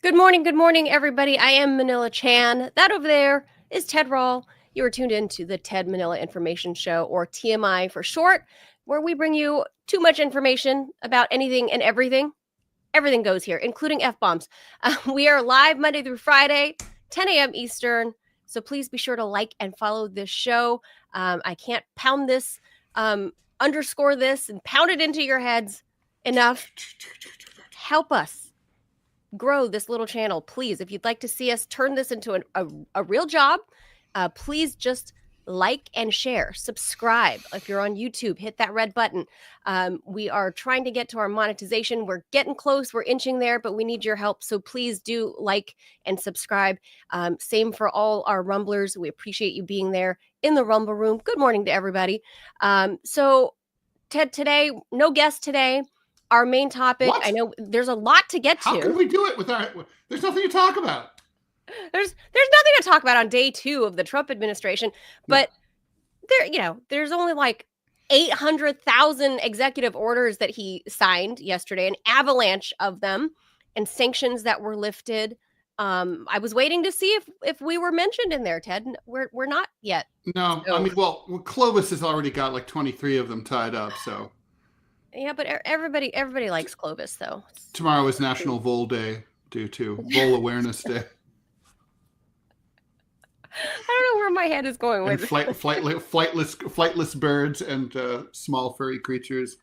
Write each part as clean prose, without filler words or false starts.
Good morning, everybody. I am Manila Chan. That over there is Ted Rall. You are tuned in to the Ted Manila Information Show, or TMI for short, where we bring you too much information about anything and everything. Everything goes here, including F-bombs. We are live Monday through Friday, 10 a.m. Eastern. So please be sure to like and follow this show. I can't pound this, underscore this, and pound it into your heads enough. Help us grow this little channel, please. If you'd like to see us turn this into a real job, please just like and share. Subscribe. If you're on YouTube, hit that red button. We are trying to get to our monetization. We're getting close. We're inching there, but we need your help. So please do like and subscribe. Same for all our Rumblers. We appreciate you being there in the Rumble room. Good morning to everybody. So Ted, today, no guest today. Our main topic, What? I know there's a lot to get to. How can we do it without? There's nothing to talk about. There's nothing to talk about on day 2 of the Trump administration, but there's only like 800,000 executive orders that he signed yesterday, an avalanche of them, and sanctions that were lifted. I was waiting to see if we were mentioned in there, Ted. We're not yet. No, So, I mean, well, Clovis has already got like 23 of them tied up. So yeah, but everybody likes Clovis, though. tomorrow is National Vole Day, due to Vole Awareness Day. I don't know where my head is going with And flightless birds and small furry creatures.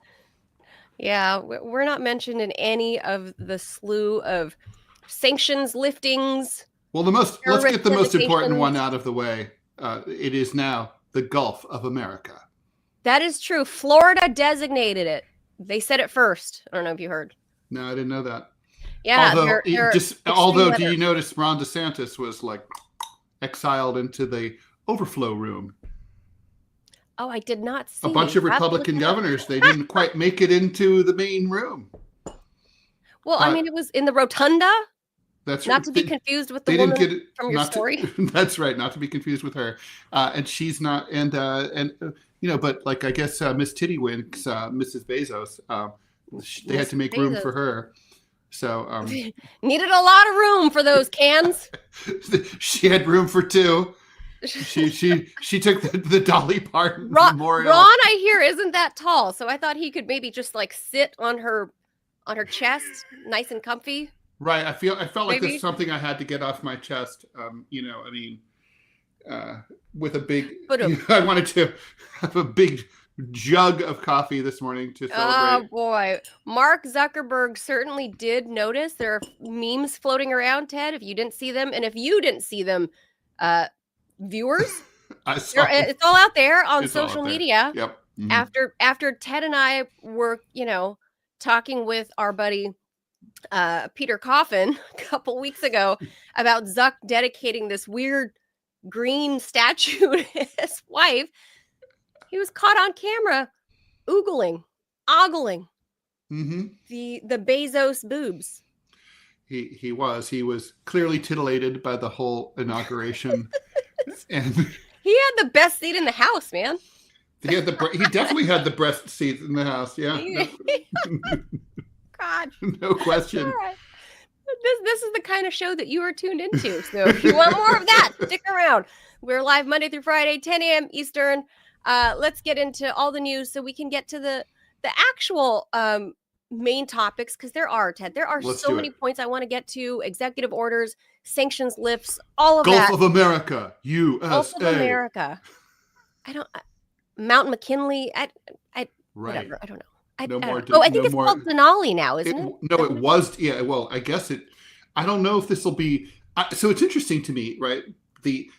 Yeah, we're not mentioned in any of the slew of sanctions liftings. Well, let's get the most important designations. one out of the way. It is now the Gulf of America. That is true. Florida designated it. They said it first. I don't know if you heard. No, I didn't know that. Yeah. Although, do you notice Ron DeSantis was like exiled into the overflow room? Oh, I did not see. A bunch of Republican governors, they didn't quite make it into the main room. Well, I mean, it was in the rotunda. That's not to be confused with the woman from your story. That's right, not to be confused with her. And she's not, but like I guess Miss Tittywinks, Mrs. Bezos, they had to make room for her. So needed a lot of room for those cans. She had room for 2. She took the Dolly Parton memorial. Ron, I hear, isn't that tall, so I thought he could maybe just like sit on her chest, nice and comfy. Right. I felt like there's something I had to get off my chest. With a big, I wanted to have a big jug of coffee this morning to celebrate. Oh boy, Mark Zuckerberg certainly did notice. There are memes floating around, Ted. If you didn't see them, and if you didn't see them, viewers, it's all out there on social media. Yep. Mm-hmm. After Ted and I were, talking with our buddy Peter Coffin a couple weeks ago about Zuck dedicating this weird green statue to his wife, he was caught on camera ogling the Bezos boobs. He was clearly titillated by the whole inauguration. And he had the best seat in the house, man. He definitely had the best seat in the house. Yeah. God. No question. Right. This is the kind of show that you are tuned into. So if you want more of that, stick around. We're live Monday through Friday, 10 a.m. Eastern. Let's get into all the news so we can get to the actual main topics, because there are, Ted. There are so many points I want to get to. Executive orders, sanctions lifts, all of that. Gulf of America, USA. Gulf of America. Mount McKinley. Whatever. I don't know. I think it's called Denali now, isn't it? No, it was. Yeah, well, I guess it. I don't know if this will be. So it's interesting to me, right? The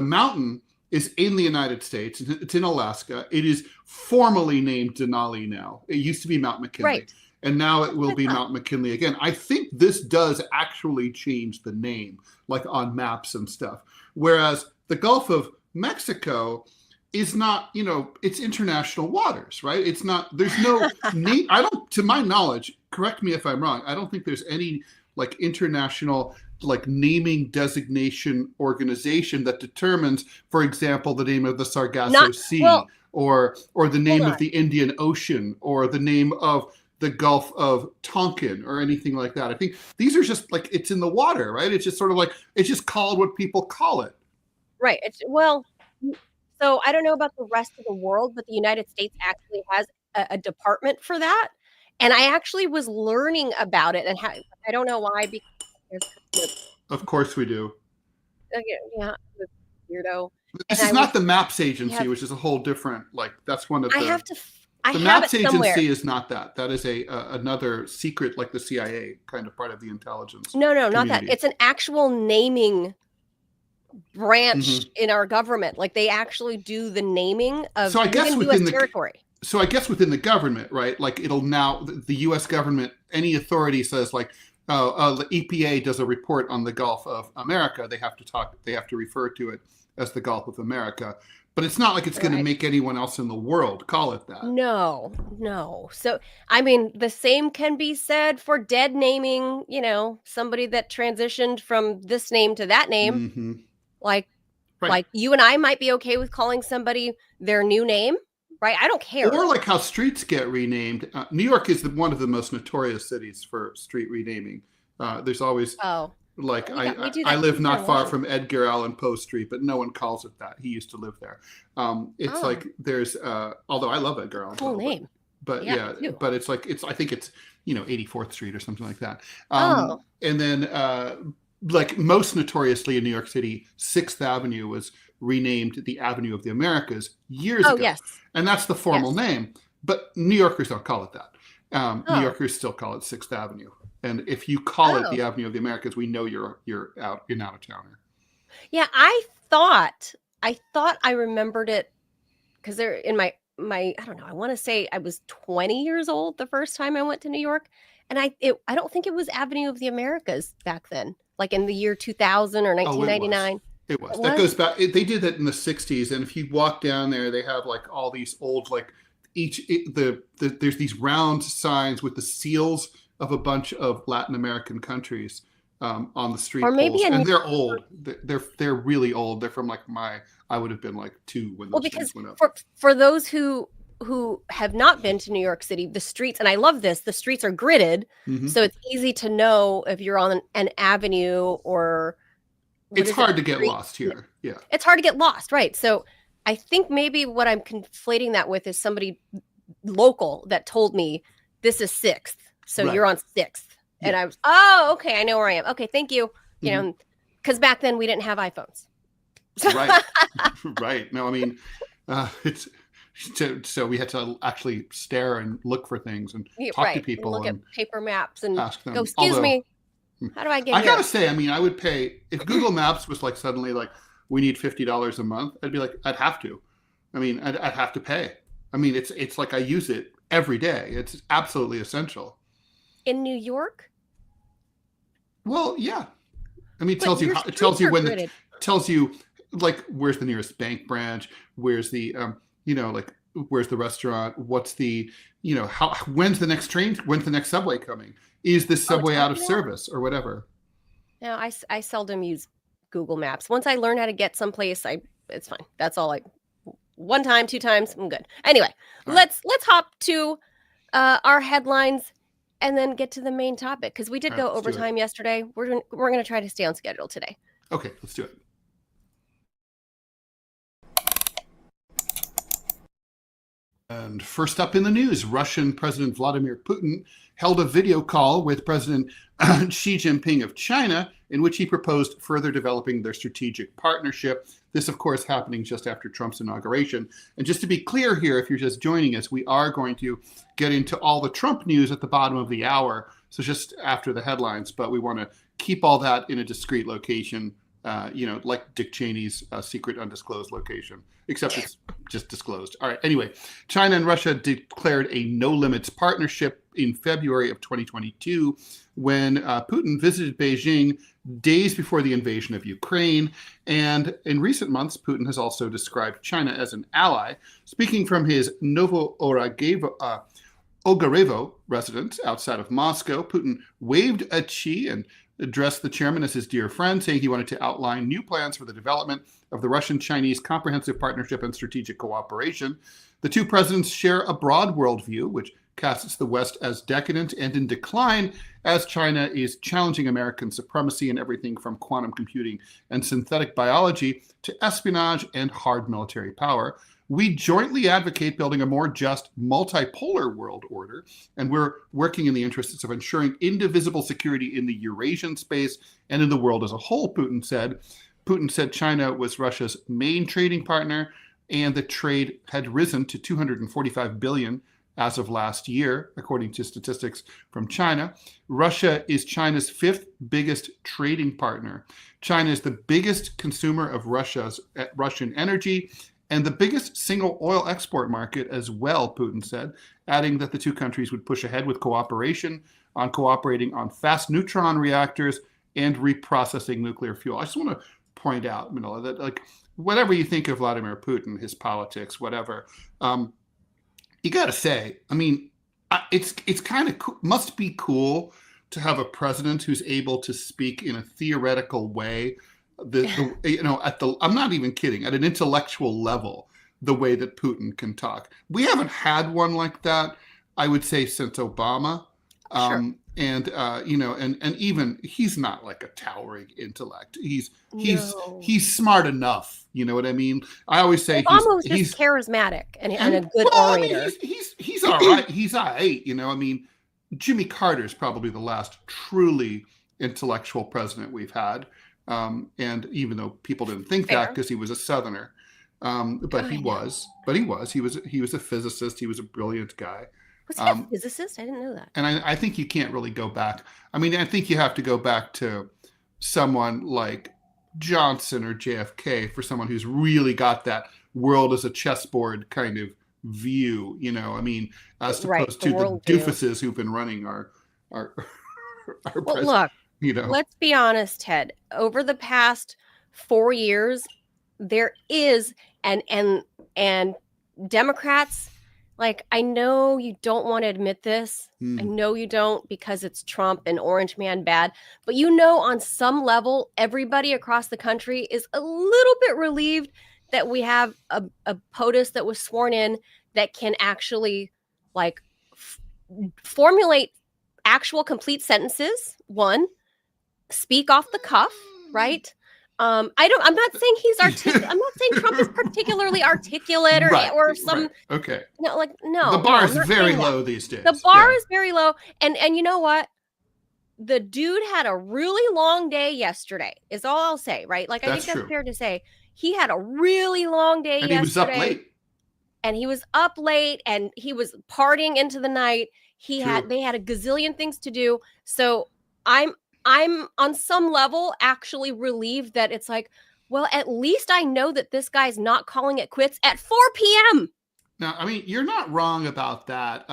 mountain is in the United States. It's in Alaska. It is formally named Denali now. It used to be Mount McKinley. Right. And now it will be Mount McKinley again. I think this does actually change the name, like on maps and stuff. Whereas the Gulf of Mexico is not, it's international waters, right? It's not, there's no name. To my knowledge, correct me if I'm wrong, I don't think there's any like international like naming designation organization that determines, for example, the name of the Sargasso Sea or the name of the Indian Ocean or the name of the Gulf of Tonkin or anything like that. I think these are just like, it's in the water, right? It's just sort of like, it's just called what people call it. Right. So I don't know about the rest of the world, but the United States actually has a department for that. And I actually was learning about it, and I don't know why, because there's kind Of course we do. yeah, weirdo. This And is not the Maps Agency, have which is a whole different, like, that's one of I the, have to I the have Maps it somewhere. Agency is not that. That is another secret, like the CIA, kind of part of the intelligence. No, not that. community. It's an actual naming branch in our government. Like, they actually do the naming of So I guess within the territory. So I guess within the government, right? Like, it'll now, the U.S. government, any authority says like, the EPA does a report on the Gulf of America, they have to refer to it as the Gulf of America. But it's not like it's going to make anyone else in the world call it that. No. So, I mean, the same can be said for dead naming, somebody that transitioned from this name to that name. Like you and I might be okay with calling somebody their new name, right? I don't care. Or like how streets get renamed. New York is one of the most notorious cities for street renaming. There's always... Like I live not far from Edgar Allan Poe Street, but no one calls it that. He used to live there. It's like there's although I love Edgar Allan Poe. Cool name. But but it's like I think it's 84th Street or something like that. And then like most notoriously in New York City, 6th Avenue was renamed the Avenue of the Americas years ago. Yes. And that's the formal name. But New Yorkers don't call it that. New Yorkers still call it 6th Avenue. And if you call it the Avenue of the Americas, we know you're out of towner. Yeah, I thought I remembered it because they're in my I don't know. I want to say I was 20 years old the first time I went to New York, and I don't think it was Avenue of the Americas back then, like in the year 2000 or 1999. It was. That goes back. They did that in the 60s, and if you walk down there, they have like all these old like there's these round signs with the seals of a bunch of Latin American countries on the street poles. And they're old. They're really old. They're from like I would have been like 2 when those things went up. For those who have not been to New York City, the streets, and I love this, the streets are gridded, so it's easy to know if you're on an avenue or... It's hard to get lost here. Yeah. It's hard to get lost, right? So I think maybe what I'm conflating that with is somebody local that told me this is 6th. So you're on 6th. And I was, okay, I know where I am. Okay, thank you. You know, because back then we didn't have iPhones. Right. Right. No, I mean, it's so we had to actually stare and look for things and talk to people. Look at paper maps and ask them. Go, excuse me, how do I get here? I gotta say, I mean, I would pay, if Google Maps was like suddenly like, we need $50 a month, I'd be like, I'd have to. I mean, I'd have to pay. I mean, it's like I use it every day. It's absolutely essential. In New York? Well, yeah. I mean, it tells you tells you like where's the nearest bank branch, where's the like where's the restaurant, what's the when's the next train, when's the next subway coming? Is this subway out of service or whatever? No, I seldom use Google Maps. Once I learn how to get someplace, it's fine. That's all. One time, 2 times, I'm good. Anyway, let's hop to our headlines and then get to the main topic, because we did go overtime yesterday. We're going to try to stay on schedule today. Okay, let's do it. And first up in the news, Russian President Vladimir Putin held a video call with President Xi Jinping of China, in which he proposed further developing their strategic partnership. This, of course, happening just after Trump's inauguration. And just to be clear here, if you're just joining us, we are going to get into all the Trump news at the bottom of the hour, so just after the headlines, but we want to keep all that in a discrete location, like Dick Cheney's secret undisclosed location, except it's just disclosed. All right, anyway, China and Russia declared a no-limits partnership in February of 2022 when Putin visited Beijing days before the invasion of Ukraine. And in recent months, Putin has also described China as an ally. Speaking from his Ogarevo residence outside of Moscow, Putin waved at Xi and addressed the chairman as his dear friend, saying he wanted to outline new plans for the development of the Russian-Chinese Comprehensive Partnership and Strategic Cooperation. The two presidents share a broad worldview, which casts the West as decadent and in decline as China is challenging American supremacy in everything from quantum computing and synthetic biology to espionage and hard military power. We jointly advocate building a more just, multipolar world order, and we're working in the interests of ensuring indivisible security in the Eurasian space and in the world as a whole, Putin said. Putin said China was Russia's main trading partner, and the trade had risen to $245 billion as of last year, according to statistics from China. Russia is China's fifth biggest trading partner. China is the biggest consumer of Russian energy and the biggest single oil export market as well, Putin said, adding that the two countries would push ahead with cooperating on fast neutron reactors and reprocessing nuclear fuel. I just want to point out, Manila, that like whatever you think of Vladimir Putin, his politics, whatever, you got to say, I mean, it's kind of must be cool to have a president who's able to speak in a theoretical way. I'm not even kidding, at an intellectual level, the way that Putin can talk. We haven't had one like that, I would say, since Obama. Sure. And even he's not like a towering intellect. He's smart enough. You know what I mean? I always say Obama was just charismatic and a good orator. I mean, he's all right. He's all right. You know, I mean, Jimmy Carter's probably the last truly intellectual president we've had. And even though people didn't think that because he was a Southerner, he was a physicist. He was a brilliant guy. Was he a physicist? I didn't know that. And I think you can't really go back. I mean, I think you have to go back to someone like Johnson or JFK for someone who's really got that world as a chessboard kind of view, you know, I mean, as opposed to the doofuses who've been running our well, look, you know. Let's be honest, Ted. Over the past 4 years, there is and Democrats, like, I know you don't want to admit this. I know you don't, because it's Trump and Orange Man bad. But you know, on some level, everybody across the country is a little bit relieved that we have a POTUS that was sworn in that can actually like formulate actual complete sentences. One, speak off the cuff, right? I'm not saying he's articulate. I'm not saying Trump is particularly articulate or some. Right. Okay. No. The bar is very low these days. The bar is very low, and you know what? The dude had a really long day yesterday. Is all I'll say, right? Like, I think that's fair to say. He had a really long day yesterday. And he was up late. And he was up late, and he was partying into the night. They had a gazillion things to do. So I'm on some level actually relieved that it's like, well, at least I know that this guy's not calling it quits at 4 p.m. Now, I mean, you're not wrong about that.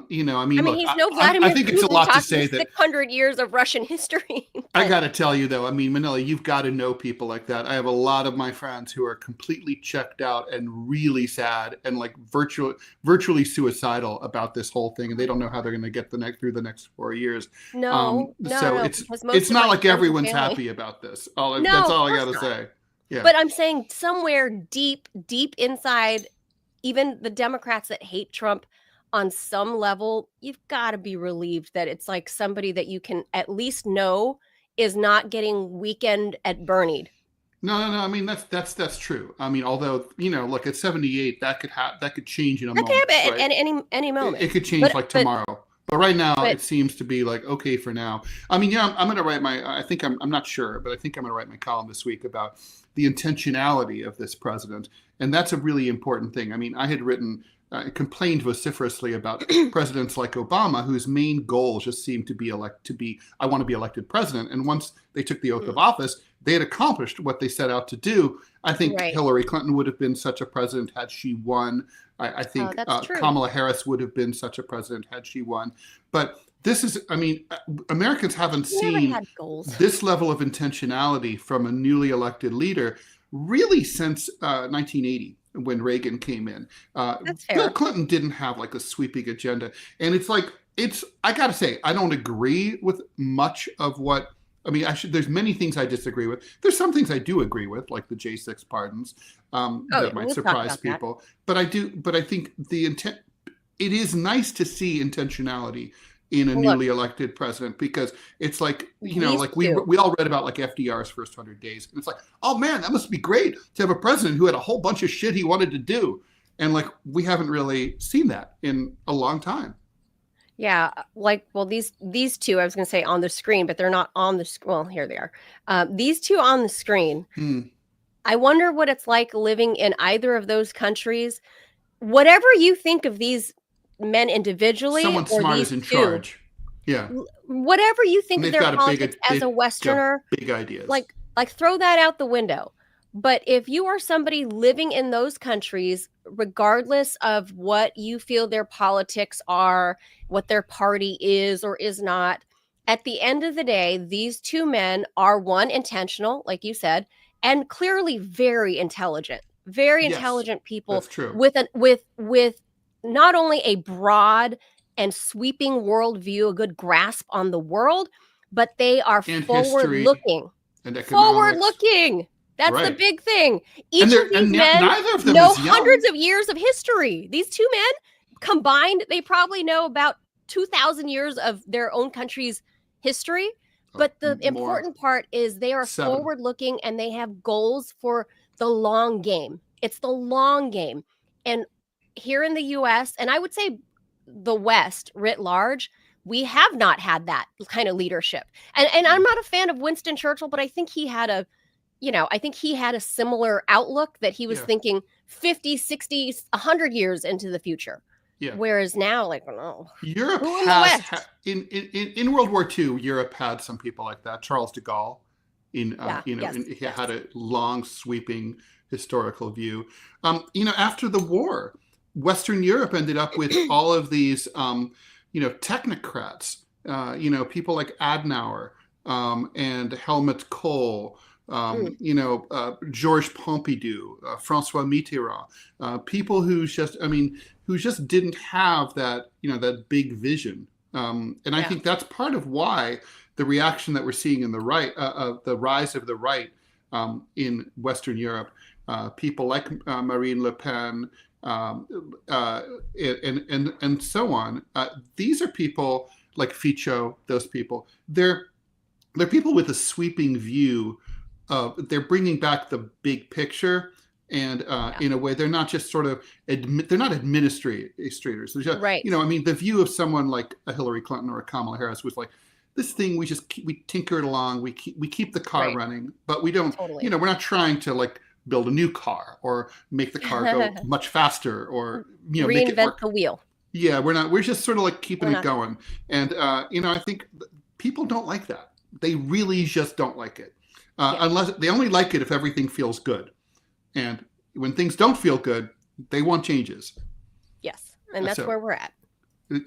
He's no Vladimir I think Putin it's a lot to say that 600 years of Russian history. I got to tell you, though, I mean, Manila, you've got to know people like that. I have a lot of my friends who are completely checked out and really sad and like virtually suicidal about this whole thing, and they don't know how they're going to get through the next 4 years. No, it's not like everyone's happy about this. That's all I got to say. Yeah. But I'm saying somewhere deep inside, even the Democrats that hate Trump, on some level, you've got to be relieved that it's like somebody that you can at least know is not getting weekend at Bernie'd. No. I mean, that's true. I mean, although, you know, look, at 78, that could change in a moment. Right? At any moment. It could change tomorrow. But right now, it seems to be like, okay for now. I mean, yeah, I'm going to write I'm not sure, but I think I'm going to write my column this week about the intentionality of this president. And that's a really important thing. I mean, I had complained vociferously about presidents like Obama, whose main goal just seemed to be I want to be elected president. And once they took the oath of office, they had accomplished what they set out to do. I think Hillary Clinton would have been such a president had she won. I think Kamala Harris would have been such a president had she won. But this is, I mean, Americans haven't seen this level of intentionality from a newly elected leader really since 1980, when Reagan came in. Bill Clinton didn't have like a sweeping agenda. And I got to say, I don't agree with much of what, there's many things I disagree with. There's some things I do agree with, like the J6 pardons, that might surprise people. But I think the intent, it is nice to see intentionality in a Well, look, newly elected president, because it's like, these like two. we all read about like FDR's first 100 days, and it's like, oh man, that must be great to have a president who had a whole bunch of shit he wanted to do, and like we haven't really seen that in a long time. Yeah, like, well, these two, I was going to say on the screen, but they're not on the well, here they are. These two on the screen. I wonder what it's like living in either of those countries. Whatever you think of these men individually, Someone or smart these is in two, charge. Yeah. whatever you think And of they've their got politics as a Westerner, big ideas. like throw that out the window. But if you are somebody living in those countries, regardless of what you feel their politics are, what their party is or is not, at the end of the day, these two men are, one, intentional, like you said, and clearly very intelligent Yes, people that's true. with not only a broad and sweeping worldview, a good grasp on the world, but they are And forward history looking. and economics. Forward looking. That's the Right. big thing. Each of these men neither of them know is young. hundreds of years of history. These two men combined, they probably know about 2,000 years of their own country's history. But the important part is they are 7. forward looking, and they have goals for the long game. It's the long game. And here in the US, and I would say the West writ large, we have not had that kind of leadership. And I'm not a fan of Winston Churchill, but I think he had a similar outlook, that he was thinking 50, 60, 100 years into the future. Yeah. Whereas now, like, no. Europe has, in World War II, Europe had some people like that. Charles de Gaulle, he had a long, sweeping historical view. After the war, Western Europe ended up with all of these, technocrats, people like Adenauer and Helmut Kohl, Georges Pompidou, Francois Mitterrand, people who just didn't have that, that big vision. I think that's part of why the reaction that we're seeing in the right, the rise of the right in Western Europe, people like Marine Le Pen, and so on. These are people like Fico, those people. They're people with a sweeping view. They're bringing back the big picture, and in a way, they're not just sort of they're not administrators. Just, right. The view of someone like a Hillary Clinton or a Kamala Harris was like, this thing we tinker it along, we keep the car running, but we don't. Totally. We're not trying to like build a new car or make the car go much faster or reinvent make it work. The wheel. Yeah, we're not. We're just sort of like keeping it going, and I think people don't like that. They really just don't like it. Unless they only like it if everything feels good. And when things don't feel good, they want changes. Yes. And that's where we're at.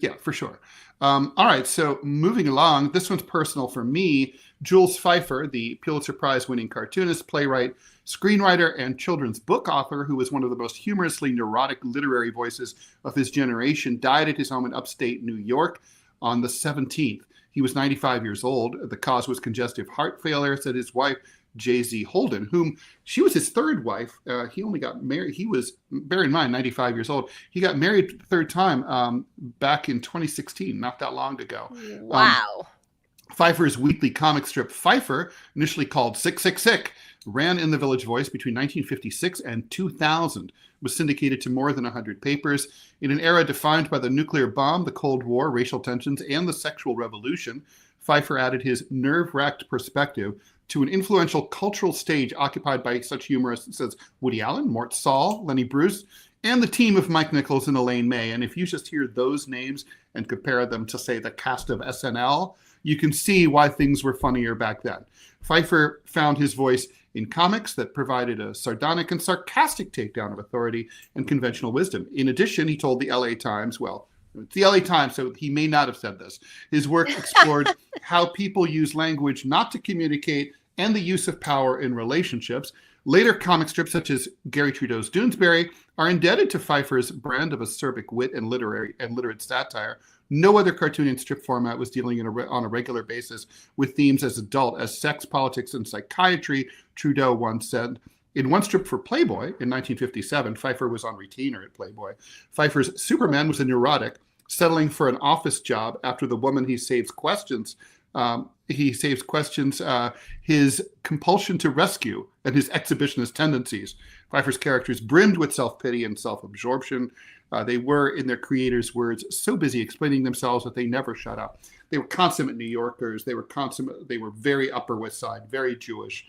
Yeah, for sure. All right. So moving along, this one's personal for me. Jules Feiffer, the Pulitzer Prize winning cartoonist, playwright, screenwriter, and children's book author, who was one of the most humorously neurotic literary voices of his generation, died at his home in upstate New York on the 17th. He was 95 years old. The cause was congestive heart failure, said his wife, J.Z. Holden, whom she was his third wife. He only got married. He was, bear in mind, 95 years old. He got married the third time back in 2016, not that long ago. Wow. Pfeiffer's weekly comic strip, Pfeiffer, initially called Sick, Sick, Sick, ran in the Village Voice between 1956 and 2000, was syndicated to more than 100 papers. In an era defined by the nuclear bomb, the Cold War, racial tensions, and the sexual revolution, Pfeiffer added his nerve-wracked perspective to an influential cultural stage occupied by such humorists as Woody Allen, Mort Saul, Lenny Bruce, and the team of Mike Nichols and Elaine May. And if you just hear those names and compare them to, say, the cast of SNL, you can see why things were funnier back then. Pfeiffer found his voice in comics that provided a sardonic and sarcastic takedown of authority and conventional wisdom. In addition, he told the LA Times, well, it's the LA Times, so he may not have said this. His work explored how people use language not to communicate and the use of power in relationships. Later comic strips, such as Gary Trudeau's Doonesbury, are indebted to Pfeiffer's brand of acerbic wit and literate satire. No other cartoon in strip format was dealing on a regular basis with themes as adult as sex, politics, and psychiatry, Trudeau once said. in one strip for Playboy in 1957, Pfeiffer was on retainer at Playboy. Pfeiffer's Superman was a neurotic, settling for an office job after the woman he saves questions. His compulsion to rescue and his exhibitionist tendencies. Pfeiffer's characters brimmed with self-pity and self-absorption. They were, in their creators' words, so busy explaining themselves that they never shut up. They were consummate New Yorkers. They were very Upper West Side, very Jewish,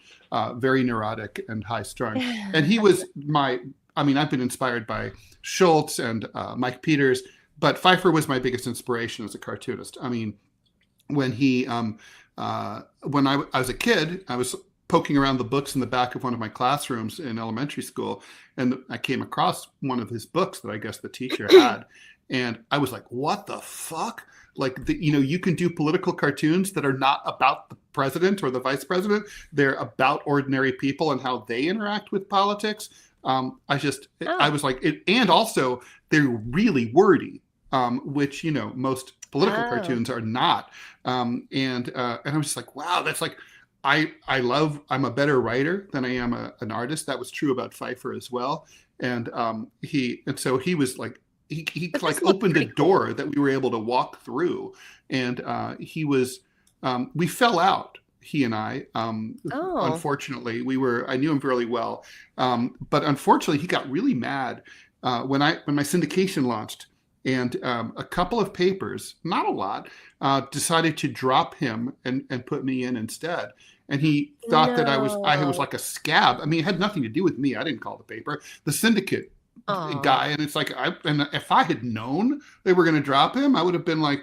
very neurotic and high-strung. And he was I've been inspired by Schultz and Mike Peters, but Pfeiffer was my biggest inspiration as a cartoonist. I mean, when I was a kid, I was poking around the books in the back of one of my classrooms in elementary school, and I came across one of his books that I guess the teacher had, and I was like, what the fuck? Like, you can do political cartoons that are not about the president or the vice president. They're about ordinary people and how they interact with politics. I was like, and also they're really wordy, which, most political cartoons are not. And I was just like, wow, that's like, I'm a better writer than I am an artist. That was true about Pfeiffer as well. And so he was like, he like opened a door that we were able to walk through. And we fell out, he and I. Unfortunately, I knew him fairly well. But unfortunately, he got really mad when my syndication launched. And a couple of papers, not a lot, decided to drop him and put me in instead. And he thought that I was like a scab. I mean, it had nothing to do with me. I didn't call the paper. The syndicate guy. And it's like, and if I had known they were going to drop him, I would have been like,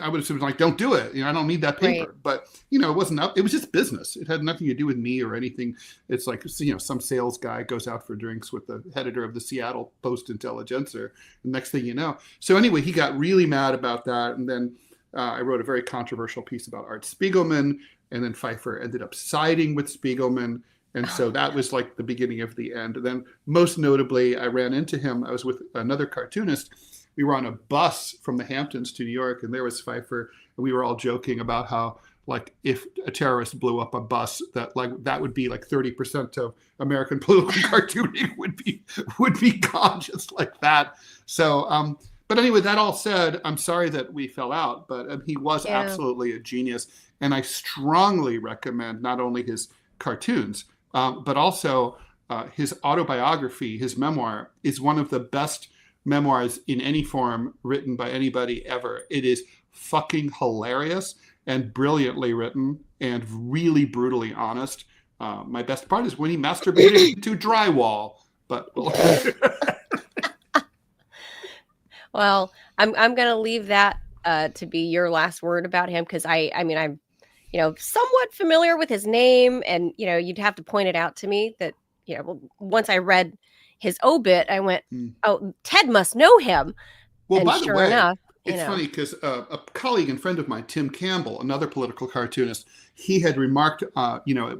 I would have been like, don't do it. I don't need that paper. Right. But, it wasn't up. It was just business. It had nothing to do with me or anything. It's like, some sales guy goes out for drinks with the editor of the Seattle Post-Intelligencer. The next thing you know. So anyway, he got really mad about that. And then I wrote a very controversial piece about Art Spiegelman. And then Pfeiffer ended up siding with Spiegelman. And so that was like the beginning of the end. And then most notably, I ran into him. I was with another cartoonist. We were on a bus from the Hamptons to New York, and there was Pfeiffer. And we were all joking about how, like, if a terrorist blew up a bus, that would be like 30% of American political cartooning would be gone just like that. So, but anyway, that all said, I'm sorry that we fell out, but he was absolutely a genius. And I strongly recommend not only his cartoons, but also his autobiography, his memoir, is one of the best memoirs in any form written by anybody ever. It is fucking hilarious and brilliantly written and really brutally honest. My best part is when he masturbated into drywall. But well, I'm going to leave that to be your last word about him, because I'm somewhat familiar with his name, and you'd have to point it out to me that once I read his obit, I went, oh, Ted must know him. Well, and by sure the way, enough, it's funny because a colleague and friend of mine, Tim Campbell, another political cartoonist, he had remarked,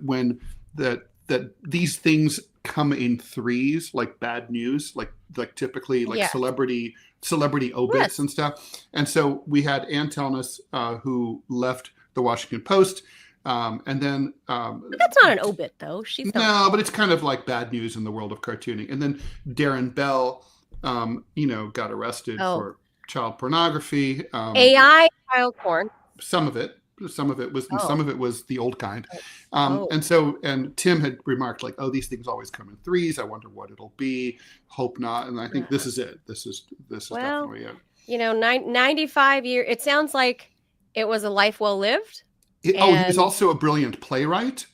when that these things come in threes, like bad news, like typically like celebrity obits and stuff. And so we had Ann Telnis, who left the Washington Post. And then but that's not an obit, though. But it's kind of like bad news in the world of cartooning. And then Darren Bell, got arrested for child pornography. AI child porn. Some of it was, and some of it was the old kind. And Tim had remarked like, oh, these things always come in threes. I wonder what it'll be. Hope not. And I think this is it. This is definitely it. 95 years. It sounds like it was a life well lived. He was also a brilliant playwright.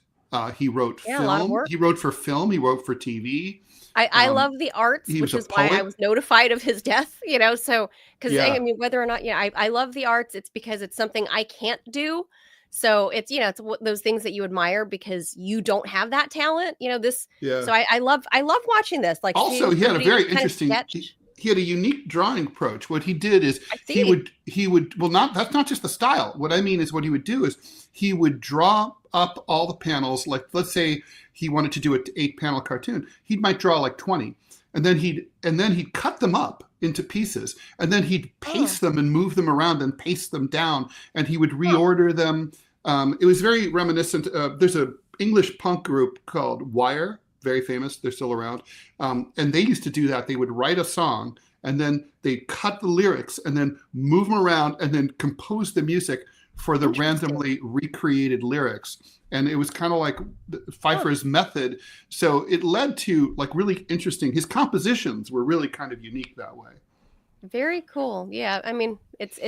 He wrote film. A lot of work. He wrote for film. He wrote for TV. I love the arts, which is why I was notified of his death. So because whether or not I love the arts, it's because it's something I can't do. So it's it's those things that you admire because you don't have that talent. So I love watching this. Like also he had a very interesting. He had a unique drawing approach. What he did is he would that's not just the style. What I mean is what he would do is he would draw up all the panels. Like, let's say he wanted to do an 8-panel cartoon. He might draw like 20, and then he'd cut them up into pieces, and then he'd paste them and move them around and paste them down, and he would reorder them. It was very reminiscent. There's a English punk group called Wire. very famous. They're still around. And they used to do that. They would write a song and then they'd cut the lyrics and then move them around and then compose the music for the randomly recreated lyrics. And it was kind of like Pfeiffer's method. So it led to like really interesting, his compositions were really kind of unique that way. Very cool. Yeah. I mean, it's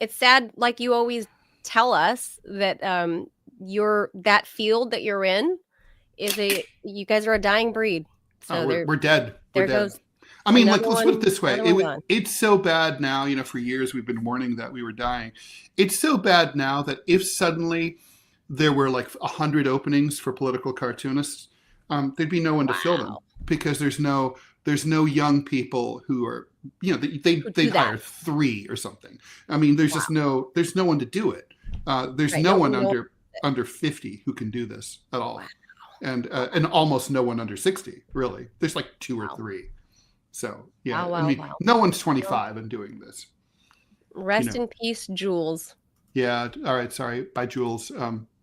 sad. Like you always tell us that that field that you're in you guys are a dying breed. So we're dead. There goes. I mean, like, let's put it this way. It's so bad now, you know, for years we've been warning that we were dying. It's so bad now that if suddenly there were like 100 openings for political cartoonists, there'd be no one to fill them because there's no young people who are, you know, they hire 3 or something. I mean, there's just there's no one to do it. There's no one under 50 who can do this at all. Wow. And almost no one under 60, really. There's like 2 or 3. So, yeah, I mean, no one's 25 and doing this. Rest in peace, Jules. Yeah. All right. Sorry. Bye, Jules.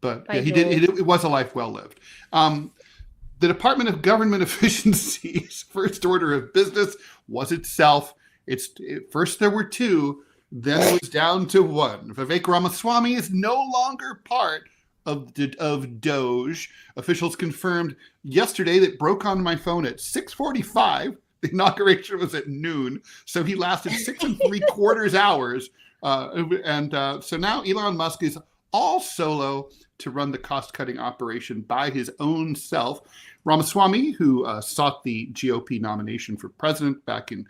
But yeah, he did. It was a life well lived. The Department of Government Efficiency's first order of business was itself. First there were 2, then it was down to 1. Vivek Ramaswamy is no longer part of DOGE. Officials confirmed yesterday that broke on my phone at 6:45. The inauguration was at noon, so he lasted 6 3/4 hours. So now Elon Musk is all solo to run the cost-cutting operation by his own self. Ramaswamy, who sought the GOP nomination for president back in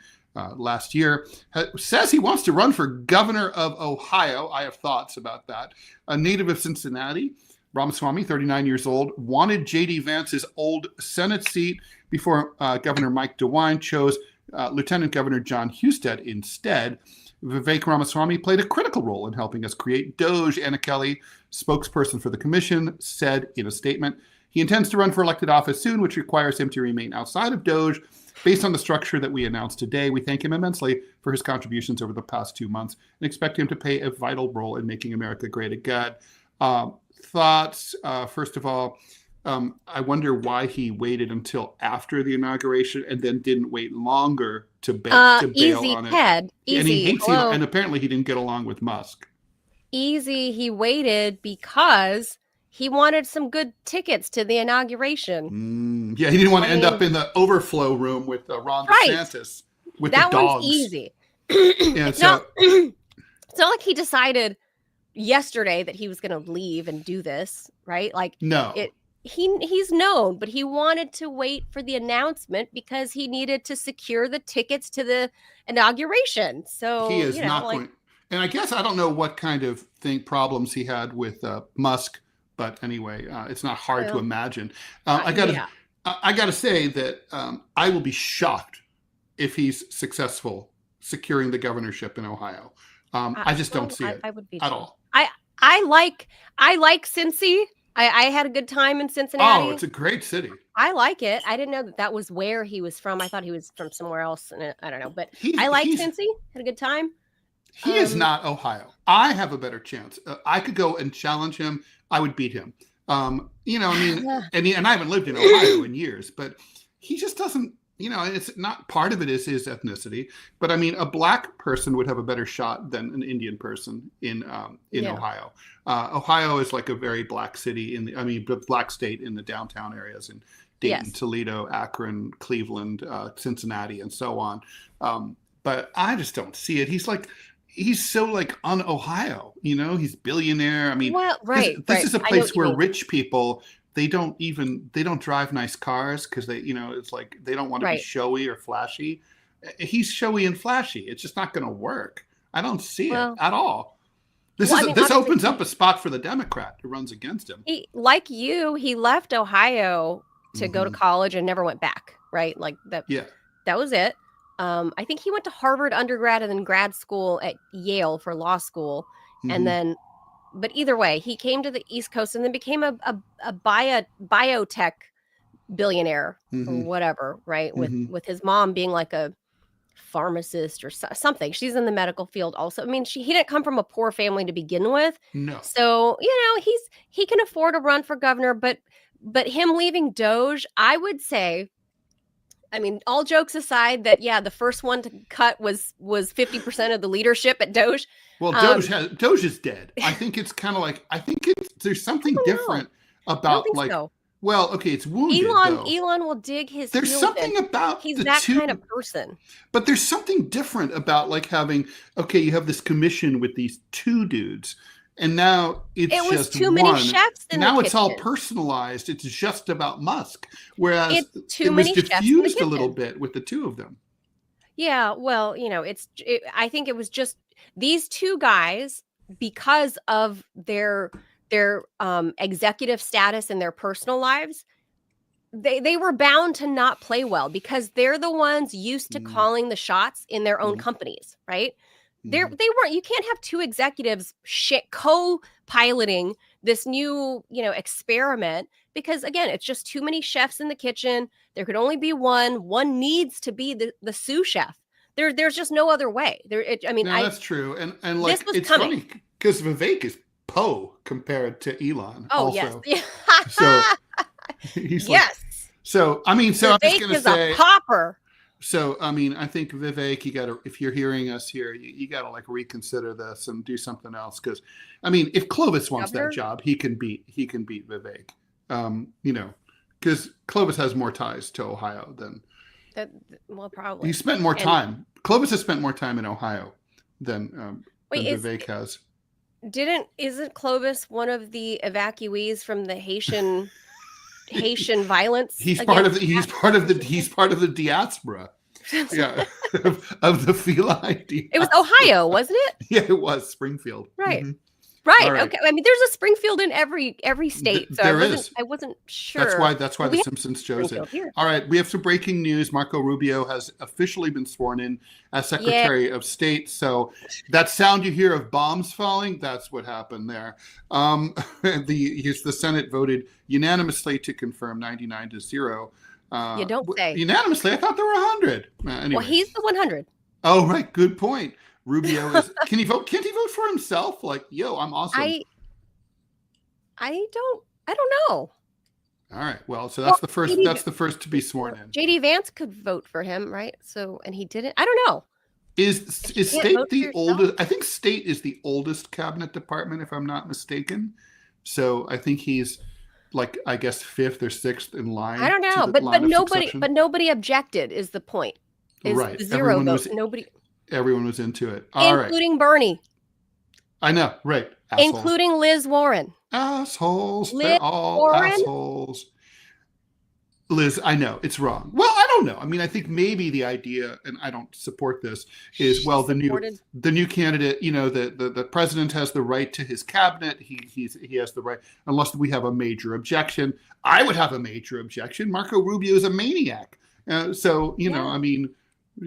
last year, says he wants to run for governor of Ohio. I have thoughts about that. A native of Cincinnati, Ramaswamy, 39 years old, wanted J.D. Vance's old Senate seat before Governor Mike DeWine chose Lieutenant Governor John Husted instead. Vivek Ramaswamy played a critical role in helping us create DOGE. Anna Kelly, spokesperson for the commission, said in a statement, he intends to run for elected office soon, which requires him to remain outside of DOGE. Based on the structure that we announced today, we thank him immensely for his contributions over the past 2 months and expect him to play a vital role in making America great again. Thoughts, first of all, I wonder why he waited until after the inauguration and then didn't wait longer to bail on it. Ted, easy. And he hates him, and apparently he didn't get along with Musk. Easy. He waited because he wanted some good tickets to the inauguration. Yeah, he didn't want to end up in the overflow room with Ron DeSantis with the dogs. That one's easy. It's not like he decided yesterday that he was going to leave and do this, right? Like, no. He's known, but he wanted to wait for the announcement because he needed to secure the tickets to the inauguration. So he is not going. And I guess I don't know what kind of problems he had with Musk, but anyway, it's not hard to imagine. I gotta say that I will be shocked if he's successful securing the governorship in Ohio. I just don't see it at all. I like Cincy. I had a good time in Cincinnati. Oh, it's a great city. I like it. I didn't know that was where he was from. I thought he was from somewhere else. And I don't know, but I like Cincy. Had a good time. He is not Ohio. I have a better chance. I could go and challenge him. I would beat him. You know, I mean, and I haven't lived in Ohio in years, but he just doesn't. You know, it's not, part of it is his ethnicity, but I mean, a black person would have a better shot than an Indian person in Ohio. Ohio is like a very black city black state in the downtown areas in Dayton, Toledo, Akron, Cleveland, Cincinnati, and so on. But I just don't see it. He's so like un-Ohio, you know, he's billionaire. I mean, this is a place where rich people, they don't drive nice cars because it's like they don't want to be showy or flashy. He's showy and flashy. It's just not going to work. I don't see it at all. This opens up a spot for the Democrat who runs against him. He left Ohio to go to college and never went back. Right, like that. Yeah, that was it. I think he went to Harvard undergrad and then grad school at Yale for law school, and then. But either way, he came to the East Coast and then became a biotech billionaire or whatever, right? With his mom being like a pharmacist or something. She's in the medical field also. I mean, he didn't come from a poor family to begin with. No. So, he can afford to run for governor, but But him leaving DOGE, I would say, I mean, all jokes aside, that the first one to cut was 50% of the leadership at DOGE. Well, DOGE is dead. I think it's kind of like there's something different about I don't think so. Well, okay, it's wounded. Elon will dig his. There's something about he's that kind of person. But there's something different about like having you have this commission with these two dudes. And now it was too many chefs in the kitchen. Now it's all personalized. It's just about Musk. Whereas it was diffused a little bit with the two of them. Yeah, well, I think it was just these two guys, because of their executive status in their personal lives, they were bound to not play well because they're the ones used to calling the shots in their own companies, right? They weren't. You can't have two executives co-piloting this new, experiment because again, it's just too many chefs in the kitchen. There could only be one. One needs to be the sous chef. There's just no other way. That's true. And like it's funny because Vivek is Poe compared to Elon. Oh also. Yes. So he's yes. So I'm just gonna say a popper. So, I mean, I think Vivek, if you're hearing us here, you got to like reconsider this and do something else. Because, I mean, if Clovis wants that job, he can beat Vivek. Because Clovis has more ties to Ohio than that. Well, probably he spent more time. Clovis has spent more time in Ohio than Vivek has. Isn't Clovis one of the evacuees from the Haitian violence? He's part of the diaspora. Yeah, of the feline. It was Ohio, wasn't it? Yeah, it was Springfield. Right. Mm-hmm. Right. Okay. I mean, there's a Springfield in every state. So I wasn't sure. That's why the Simpsons chose it. All right. We have some breaking news. Marco Rubio has officially been sworn in as Secretary of State. So that sound you hear of bombs falling, that's what happened there. The Senate voted unanimously to confirm 99-0. You don't say. Unanimously. I thought there were 100. Anyway. Well, he's the 100. Oh, right. Good point. Rubio is. Can he vote? Can't he vote for himself? Like, yo, I'm awesome. I don't know. All right. Well, so that's the first. That's the first to be sworn in. JD Vance could vote for him, right? So, and he didn't. I don't know. Is state the oldest? I think state is the oldest cabinet department, if I'm not mistaken. So I think he's like, I guess, 5th or 6th in line. I don't know, but nobody objected. Is the point? Right. The zero vote. Nobody. Everyone was into it. Including Bernie. I know, right. Asshole. Including Liz Warren. Assholes. They're all assholes. Liz, I know, it's wrong. Well, I don't know. I mean, I think maybe the idea, and I don't support this, is the new candidate, the president has the right to his cabinet. He has the right, unless we have a major objection. I would have a major objection. Marco Rubio is a maniac. I mean,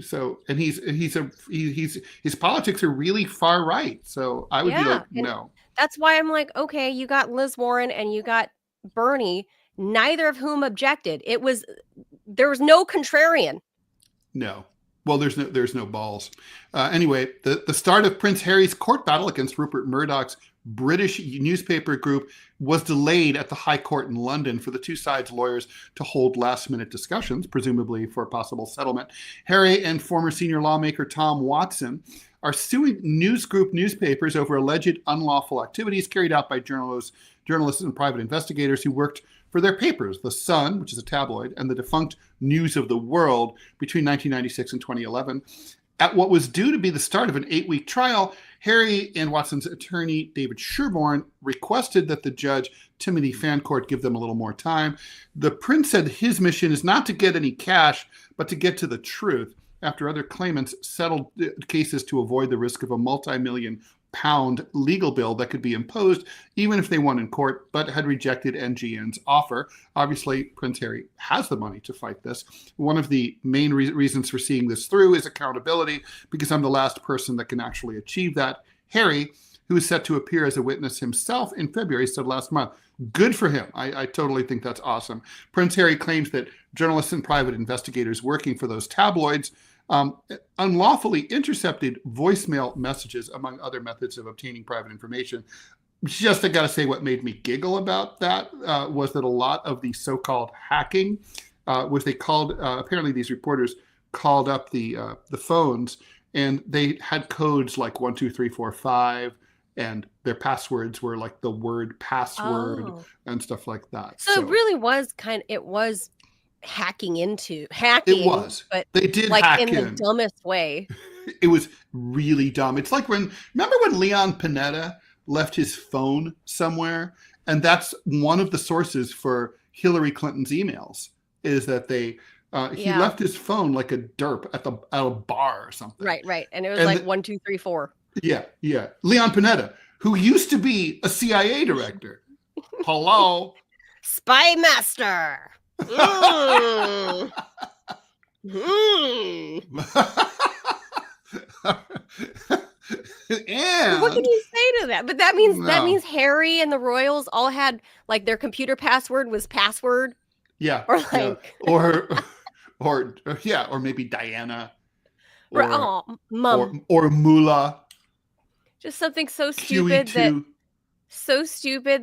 so, and his politics are really far right. So I would be like, no. That's why I'm like, okay, you got Liz Warren and you got Bernie, neither of whom objected. There was no contrarian. No. Well, there's no balls. Anyway, the start of Prince Harry's court battle against Rupert Murdoch's British newspaper group was delayed at the High Court in London for the two sides' lawyers to hold last-minute discussions, presumably for a possible settlement. Harry and former senior lawmaker Tom Watson are suing news group newspapers over alleged unlawful activities carried out by journalists and private investigators who worked for their papers, The Sun, which is a tabloid, and the defunct News of the World between 1996 and 2011. At what was due to be the start of an 8-week trial, Harry and Watson's attorney, David Sherborne, requested that the judge, Timothy Fancourt, give them a little more time. The prince said his mission is not to get any cash, but to get to the truth, after other claimants settled cases to avoid the risk of a multi-million-pound legal bill that could be imposed, even if they won in court, but had rejected NGN's offer. Obviously, Prince Harry has the money to fight this. One of the main reasons for seeing this through is accountability, because I'm the last person that can actually achieve that. Harry, who is set to appear as a witness himself in February, said last month, good for him. I totally think that's awesome. Prince Harry claims that journalists and private investigators working for those tabloids unlawfully intercepted voicemail messages, among other methods of obtaining private information, just I got to say, what made me giggle about that was that a lot of the so-called hacking was they called apparently these reporters called up the phones, and they had codes like 12345, and their passwords were like the word password and stuff like that. So it really was it was hacking, it was, but they did like hack in the dumbest way. It was really dumb. It's like remember when Leon Panetta left his phone somewhere, and that's one of the sources for Hillary Clinton's emails, is that he left his phone like a derp at a bar or something. Right. And it was like 1, 2, 3, 4. Yeah. Leon Panetta, who used to be a CIA director. Hello. Spy master. Mm. And what can you say to that? But that means Harry and the Royals all had like their computer password was password. Yeah. Or like or maybe Diana. Mum. Or Mula. Just something so stupid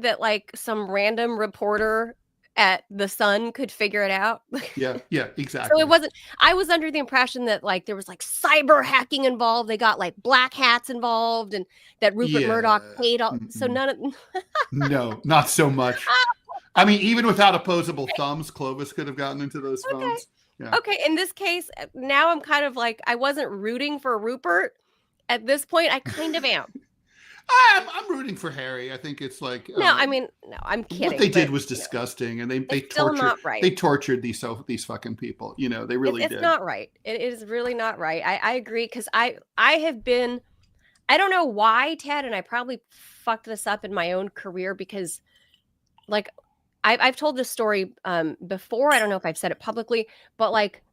that like some random reporter at The Sun could figure it out. Yeah, exactly. So I was under the impression that like there was like cyber hacking involved. They got like black hats involved, and that Rupert Murdoch paid all. So none of no, not so much. I mean, even without opposable thumbs, Clovis could have gotten into those phones. Yeah. Okay, in this case, now I'm kind of like, I wasn't rooting for Rupert. At this point, I kind of am. I'm rooting for Harry. I think it's like no, I'm kidding. What they did was disgusting, and they tortured. Not right. They tortured these fucking people. You know, they really did. It's not right. It is really not right. I agree, because I have been. I don't know why, Ted, and I probably fucked this up in my own career, because, like, I've told this story before. I don't know if I've said it publicly, but like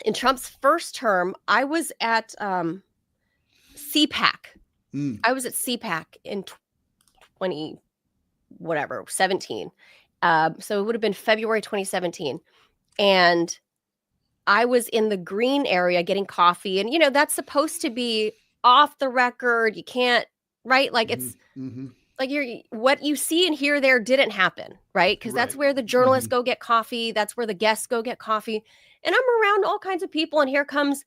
in Trump's first term, I was at CPAC. I was at CPAC in 17. So it would have been February 2017. And I was in the green area getting coffee. And, that's supposed to be off the record. You can't, right? Like it's like what you see and hear there didn't happen, right? Because that's where the journalists go get coffee. That's where the guests go get coffee. And I'm around all kinds of people. And here comes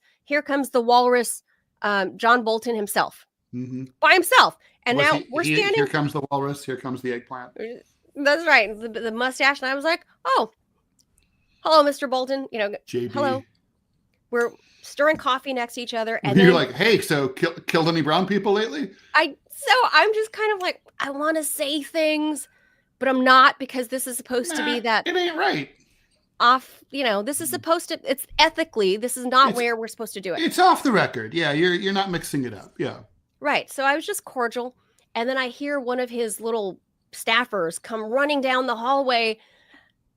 the walrus, John Bolton himself. By himself. And we're standing. Here comes the walrus. Here comes the eggplant. That's right. The mustache. And I was like, oh, hello, Mr. Bolton. JB. Hello. We're stirring coffee next to each other. And you're like, hey, so killed any brown people lately? So I'm just kind of like, I want to say things, but I'm not, because this is supposed to be that. It ain't right. Off, this is supposed to, it's ethically, this is not where we're supposed to do it. It's off the record. Yeah, you're not mixing it up. Yeah. Right. So I was just cordial. And then I hear one of his little staffers come running down the hallway.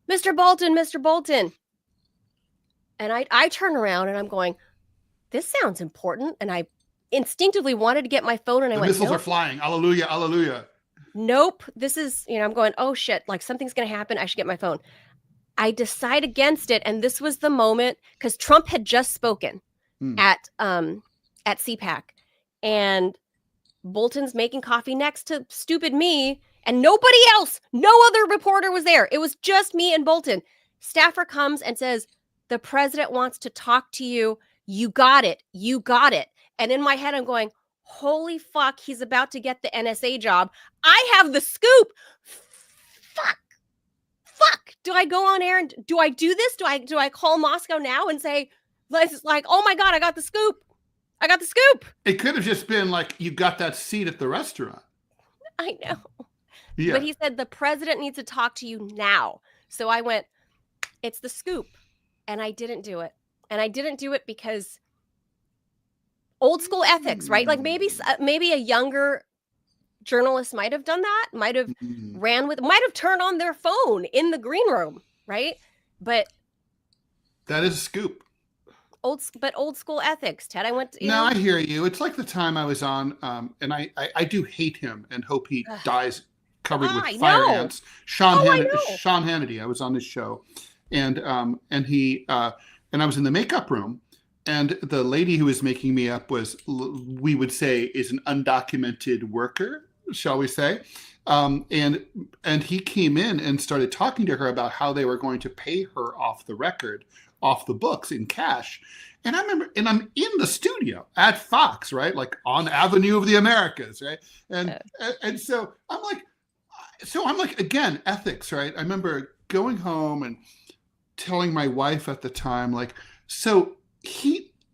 Mr. Bolton, Mr. Bolton. And I turn around and I'm going, this sounds important. And I instinctively wanted to get my phone, and I went, missiles are flying. Alleluia, alleluia. Nope. This is, I'm going, oh shit, like something's going to happen. I should get my phone. I decide against it. And this was the moment, because Trump had just spoken at CPAC. And Bolton's making coffee next to stupid me, and nobody else, no other reporter was there. It was just me and Bolton. Staffer comes and says, the president wants to talk to you. You got it. You got it. And in my head, I'm going, holy fuck, he's about to get the NSA job. I have the scoop. Fuck. Do I go on air and do I do this? Do I call Moscow now and say, like, oh my God, I got the scoop. It could have just been like, you got that seat at the restaurant. I know. Yeah. But he said, the president needs to talk to you now. So I went, it's the scoop. And I didn't do it. And I didn't do it because old school ethics, right? Like maybe a younger journalist might have done that, might have might have turned on their phone in the green room, right? But that is a scoop. Old school ethics, Ted. I went to, I hear you. It's like the time I was on, and I do hate him and hope he dies covered with fire ants. Sean Hannity. I was on his show, and he and I was in the makeup room, and the lady who was making me up was, we would say, is an undocumented worker. shall we say. And he came in and started talking to her about how they were going to pay her off the record, off the books in cash. And I remember, and I'm in the studio at Fox, right? Like on Avenue of the Americas, right? And so I'm like, again, ethics, right? I remember going home and telling my wife at the time, like, so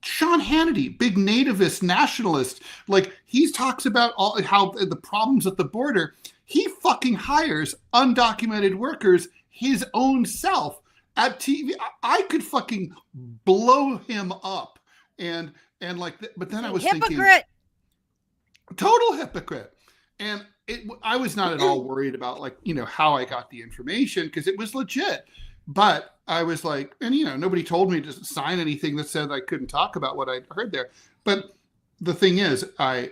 Sean Hannity, big nativist nationalist, like he talks about how the problems at the border. He fucking hires undocumented workers his own self at TV. I could fucking blow him up, and like, but then I was thinking, total hypocrite. And I was not at all worried about, like, how I got the information, because it was legit. But I was like, and nobody told me to sign anything that said I couldn't talk about what I heard there. But the thing is, I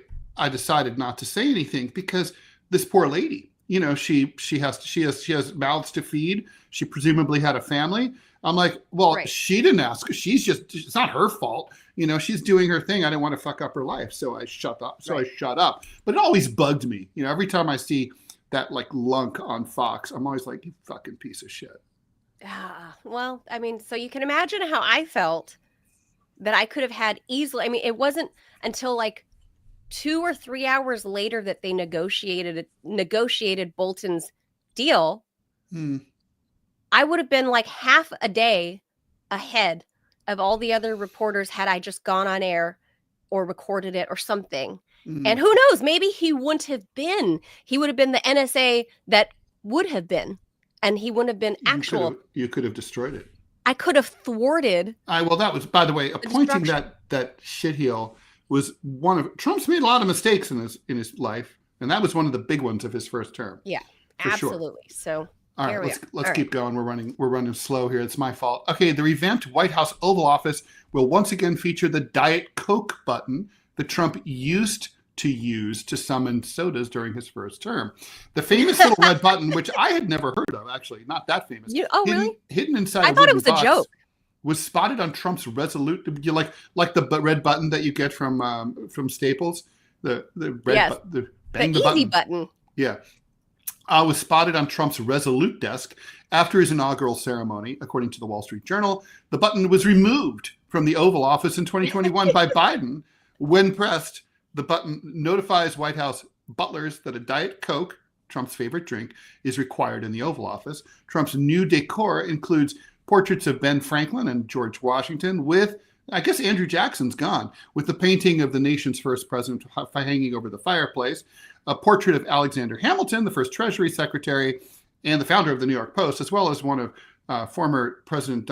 decided not to say anything because this poor lady, she has mouths to feed. She presumably had a family. I'm like, well, right. She didn't ask. It's not her fault. She's doing her thing. I didn't want to fuck up her life. So I shut up. I shut up. But it always bugged me. Every time I see that like lunk on Fox, I'm always like, you fucking piece of shit. Well, I mean, so you can imagine how I felt that I could have had easily. I mean, it wasn't until like 2 or 3 hours later that they negotiated Bolton's deal. I would have been like half a day ahead of all the other reporters had I just gone on air or recorded it or something. And who knows, maybe he wouldn't have been. He would have been the NSA that would have been. And he wouldn't have been actual. You could have destroyed it. I could have thwarted. Well, that was, by the way, appointing that shitheel was one of Trump's made a lot of mistakes in his life, and that was one of the big ones of his first term. Yeah, absolutely. Sure. So all right, let's keep going. We're running slow here. It's my fault. Okay, the revamped White House Oval Office will once again feature the Diet Coke button that Trump used to use to summon sodas during his first term. The famous little red button, which I had never heard of, actually, not that famous. Really? Hidden inside. I thought it was a joke. Was spotted on Trump's Resolute, like the red button that you get from Staples, the red the easy button. Yeah, was spotted on Trump's Resolute desk after his inaugural ceremony, according to the Wall Street Journal. The button was removed from the Oval Office in 2021 by Biden. When pressed, the button notifies White House butlers that a Diet Coke, Trump's favorite drink, is required in the Oval Office. Trump's new decor includes portraits of Ben Franklin and George Washington with, I guess Andrew Jackson's gone, with the painting of the nation's first president hanging over the fireplace, a portrait of Alexander Hamilton, the first Treasury Secretary and the founder of the New York Post, as well as one of former President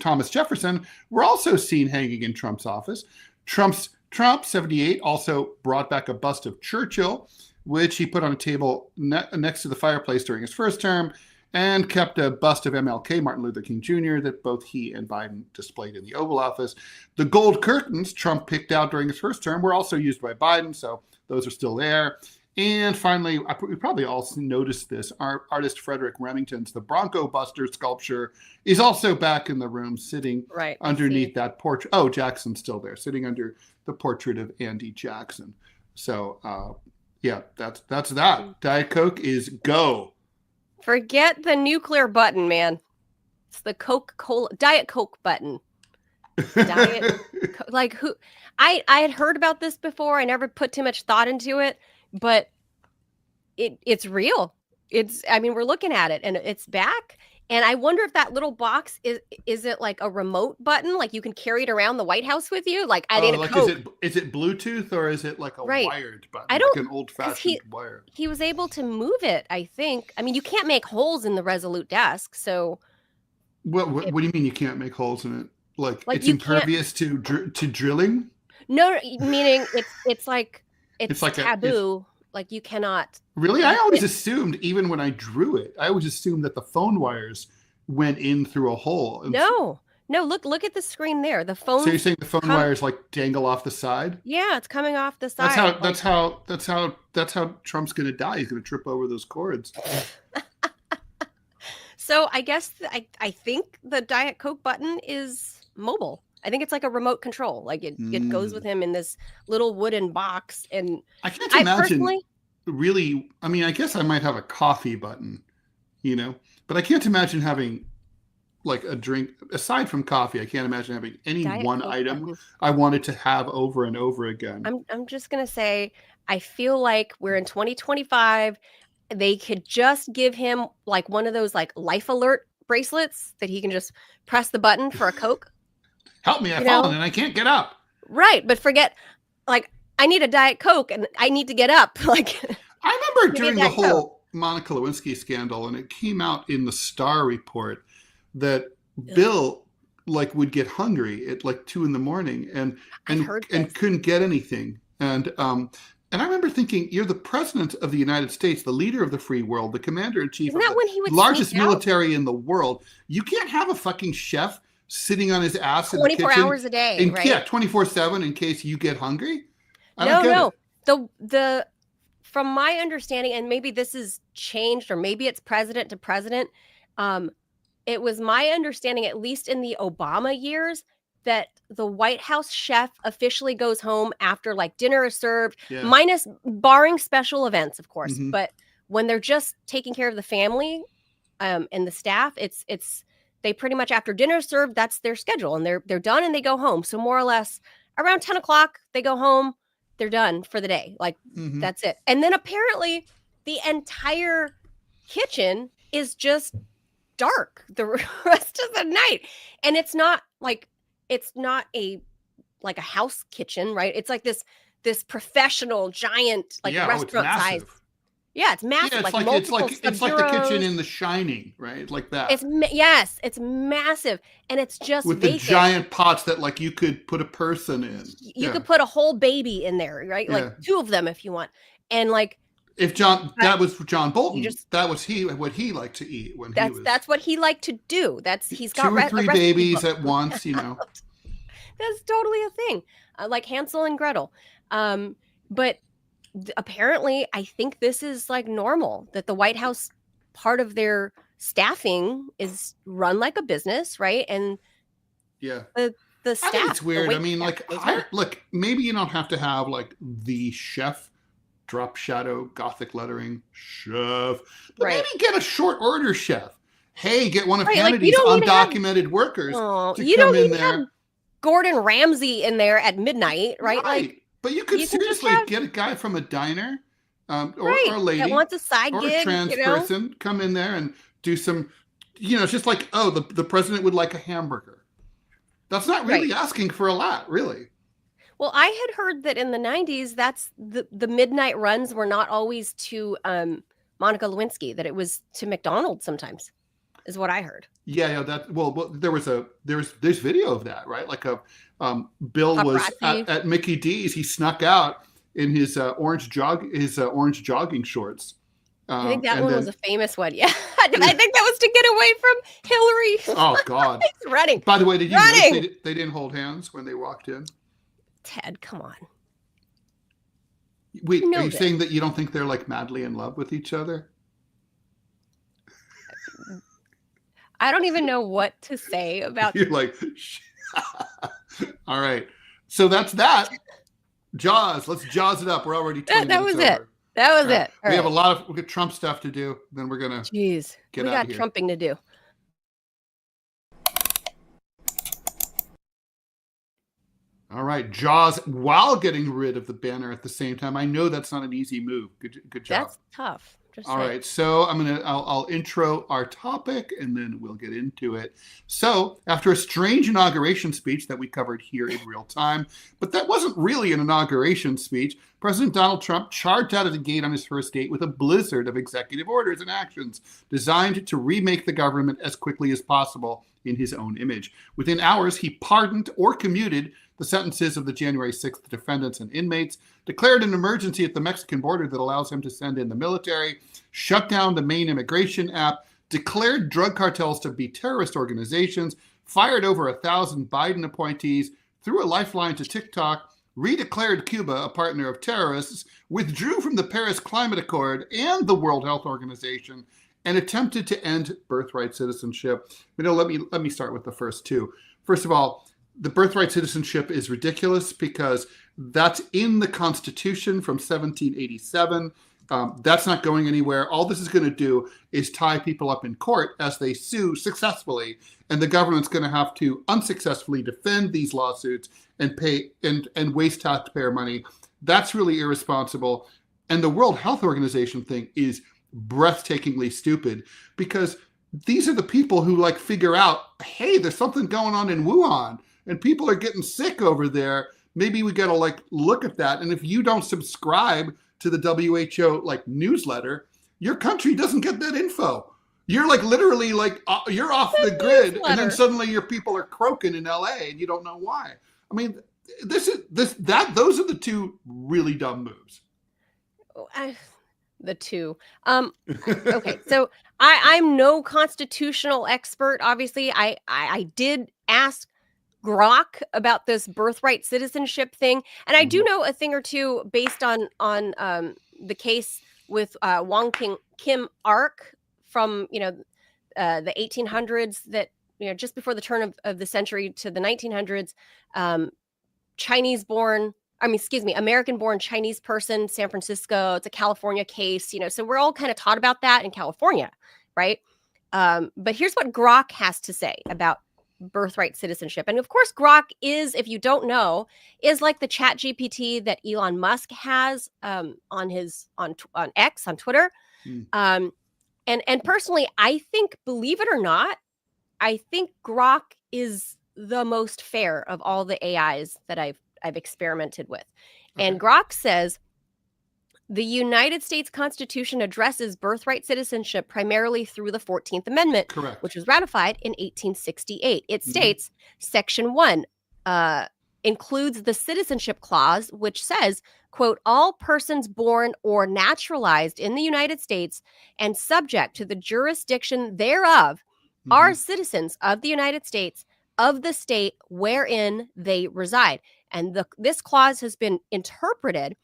Thomas Jefferson, were also seen hanging in Trump's office. Trump, 78, also brought back a bust of Churchill, which he put on a table next to the fireplace during his first term, and kept a bust of MLK, Martin Luther King Jr., that both he and Biden displayed in the Oval Office. The gold curtains Trump picked out during his first term were also used by Biden, so those are still there. And finally, we probably all noticed this, our artist Frederick Remington's The Bronco Buster sculpture is also back in the room, sitting underneath that portrait. Oh, Jackson's still there, sitting under the portrait of Andy Jackson. So, yeah, that's that. Diet Coke is go. Forget the nuclear button, man. It's the Diet Coke button. Like who? I had heard about this before. I never put too much thought into it, but it's real. We're looking at it and it's back. And I wonder if that little box is it like a remote button? Like you can carry it around the White House with you? Like I need a Coke. Is it Bluetooth or is it like a wired button? I don't, like an old-fashioned wire. He was able to move it, I think. I mean, you can't make holes in the Resolute desk, so. What do you mean you can't make holes in it? Like it's impervious to drilling? No, meaning it's like taboo. Like you cannot. Really? I always assumed, even when I drew it, I always assumed that the phone wires went in through a hole. No. Look at the screen there. The phone. So you're saying the phone wires like dangle off the side? Yeah, it's coming off the side. That's how Trump's gonna die. He's gonna trip over those cords. So I guess I think the Diet Coke button is mobile. I think it's like a remote control. Like it goes with him in this little wooden box. And I can't imagine. really, I mean, I guess I might have a coffee button, but I can't imagine having like a drink aside from coffee. I can't imagine having any Diet one Coke item button. I wanted to have over and over again. I'm just gonna say, I feel like we're in 2025. They could just give him like one of those like life alert bracelets that he can just press the button for a Coke. Help me, I've You know? fallen and I can't get up. Right, but forget, like, I need a Diet Coke and I need to get up. Like, I remember give me a during the Diet Coke. whole Monica Lewinsky scandal, and it came out in the Star report that Bill like would get hungry at like 2 a.m. and couldn't get anything. And I remember thinking, you're the president of the United States, the leader of the free world, the commander in chief of the largest military in the world. You can't have a fucking chef sitting on his ass in the kitchen 24 hours a day, right? Yeah, 24/7 in case you get hungry. No. The from my understanding, and maybe this has changed, or maybe it's president to president. It was my understanding, at least in the Obama years, that the White House chef officially goes home after like dinner is served, minus barring special events, of course. Mm-hmm. But when they're just taking care of the family and the staff, it's they pretty much, after dinner is served, that's their schedule, and they're done and they go home. So more or less around 10 o'clock, they go home, they're done for the day. Like that's it. And then apparently the entire kitchen is just dark the rest of the night. And it's not a house kitchen, right? It's like this professional giant restaurant size. Yeah, it's massive. Yeah, it's like the kitchen in The Shining, right? Like that. It's massive, and it's just with vacant. The giant pots that like you could put a person in. You could put a whole baby in there, right? Like 2 of them if you want. And like, if that was John Bolton, that was what he liked to eat when he was. That's what he liked to do. He's got 2 or 3 babies at once, That's totally a thing, like Hansel and Gretel. But apparently, I think this is like normal, that the White House, part of their staffing is run like a business, right? And the staff. I think it's weird. I mean, look, maybe you don't have to have like the chef drop shadow Gothic lettering chef, but maybe get a short order chef. Hey, get one of Hannity's undocumented workers to come in there. Have Gordon Ramsay in there at midnight, right? Like, but you could seriously get a guy from a diner or a lady that wants a side or gig, a trans person come in there and do some, it's just like, the president would like a hamburger. That's not really asking for a lot, really. Well, I had heard that in the 90s, that's the midnight runs were not always to Monica Lewinsky, that it was to McDonald's sometimes, is what I heard. Yeah, there's video of that, right? Like Bill was at Mickey D's. He snuck out in his orange jogging shorts. I think that one was a famous one. Yeah, I think that was to get away from Hillary. Oh God, he's running. By the way, did you notice they didn't hold hands when they walked in? Ted, come on. Wait, are you saying that you don't think they're like madly in love with each other? I don't even know what to say about. You're like, all right. So that's that. Jaws. Let's Jaws it up. We're already 20 that was minutes over. That was it. We have a lot of Trump stuff to do. Then we're gonna we got Trumping to do. All right, Jaws, while getting rid of the banner at the same time. I know that's not an easy move. Good job. That's tough. All right, so I'll intro our topic and then we'll get into it. So after a strange inauguration speech that we covered here in real time, but that wasn't really an inauguration speech, President Donald Trump charged out of the gate on his first date with a blizzard of executive orders and actions designed to remake the government as quickly as possible in his own image. Within hours, he pardoned or commuted the sentences of the January 6th defendants and inmates, declared an emergency at the Mexican border that allows him to send in the military, shut down the main immigration app, declared drug cartels to be terrorist organizations, fired over 1,000 Biden appointees, threw a lifeline to TikTok, redeclared Cuba a partner of terrorists, withdrew from the Paris Climate Accord and the World Health Organization, and attempted to end birthright citizenship. Let me start with the first two. First of all, the birthright citizenship is ridiculous because That's in the Constitution from 1787. That's not going anywhere. All this is going to do is tie people up in court as they sue successfully, and the government's going to have to unsuccessfully defend these lawsuits and pay and waste taxpayer money. That's really irresponsible. And the World Health Organization thing is breathtakingly stupid, because these are the people who like figure out, hey, there's something going on in Wuhan and people are getting sick over there. Maybe we got to like look at that. And if you don't subscribe to the WHO like newsletter, your country doesn't get that info. You're like literally like you're off the grid, newsletter. And then suddenly your people are croaking in LA and you don't know why. I mean, those are the two really dumb moves. The two. Okay, so I'm no constitutional expert. Obviously, I did ask Grok about this birthright citizenship thing, and I do know a thing or two based on the case with Wong Kim Ark from the 1800s, that just before the turn of the century to the 1900s, American-born Chinese person, San Francisco. It's a California case, so we're all kind of taught about that in California, right? But here's what Grok has to say about birthright citizenship. And of course, Grok is, if you don't know, is like the Chat GPT that Elon Musk has on X, on Twitter. And personally, I think, believe it or not, I think Grok is the most fair of all the AIs that I've experimented with. Okay. And Grok says the United States Constitution addresses birthright citizenship primarily through the 14th Amendment, correct, which was ratified in 1868. It states Section 1 includes the citizenship clause, which says, quote, all persons born or naturalized in the United States and subject to the jurisdiction thereof are citizens of the United States, of the state wherein they reside. And this clause has been interpreted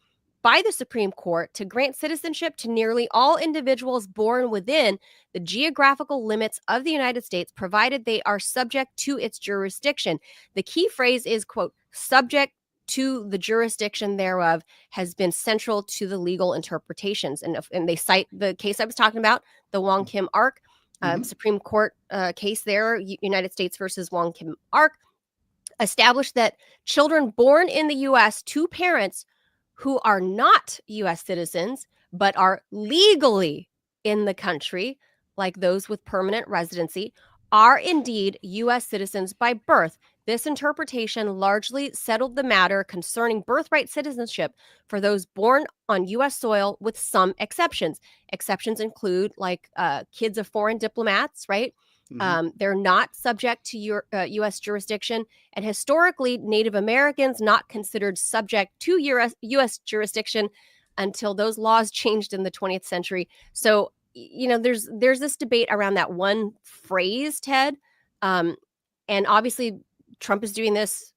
by the Supreme Court to grant citizenship to nearly all individuals born within the geographical limits of the United States, provided they are subject to its jurisdiction. The key phrase is, quote, subject to the jurisdiction thereof has been central to the legal interpretations. And they cite the case I was talking about, the Wong Kim Ark Supreme Court case there, United States versus Wong Kim Ark, established that children born in the U.S. to parents who are not U.S. citizens, but are legally in the country, like those with permanent residency, are indeed U.S. citizens by birth. This interpretation largely settled the matter concerning birthright citizenship for those born on U.S. soil, with some exceptions. Exceptions include like kids of foreign diplomats, right? They're not subject to U.S. jurisdiction, and historically, Native Americans not considered subject to U.S. jurisdiction until those laws changed in the 20th century. So, there's this debate around that one phrase, Ted, and obviously Trump is doing this.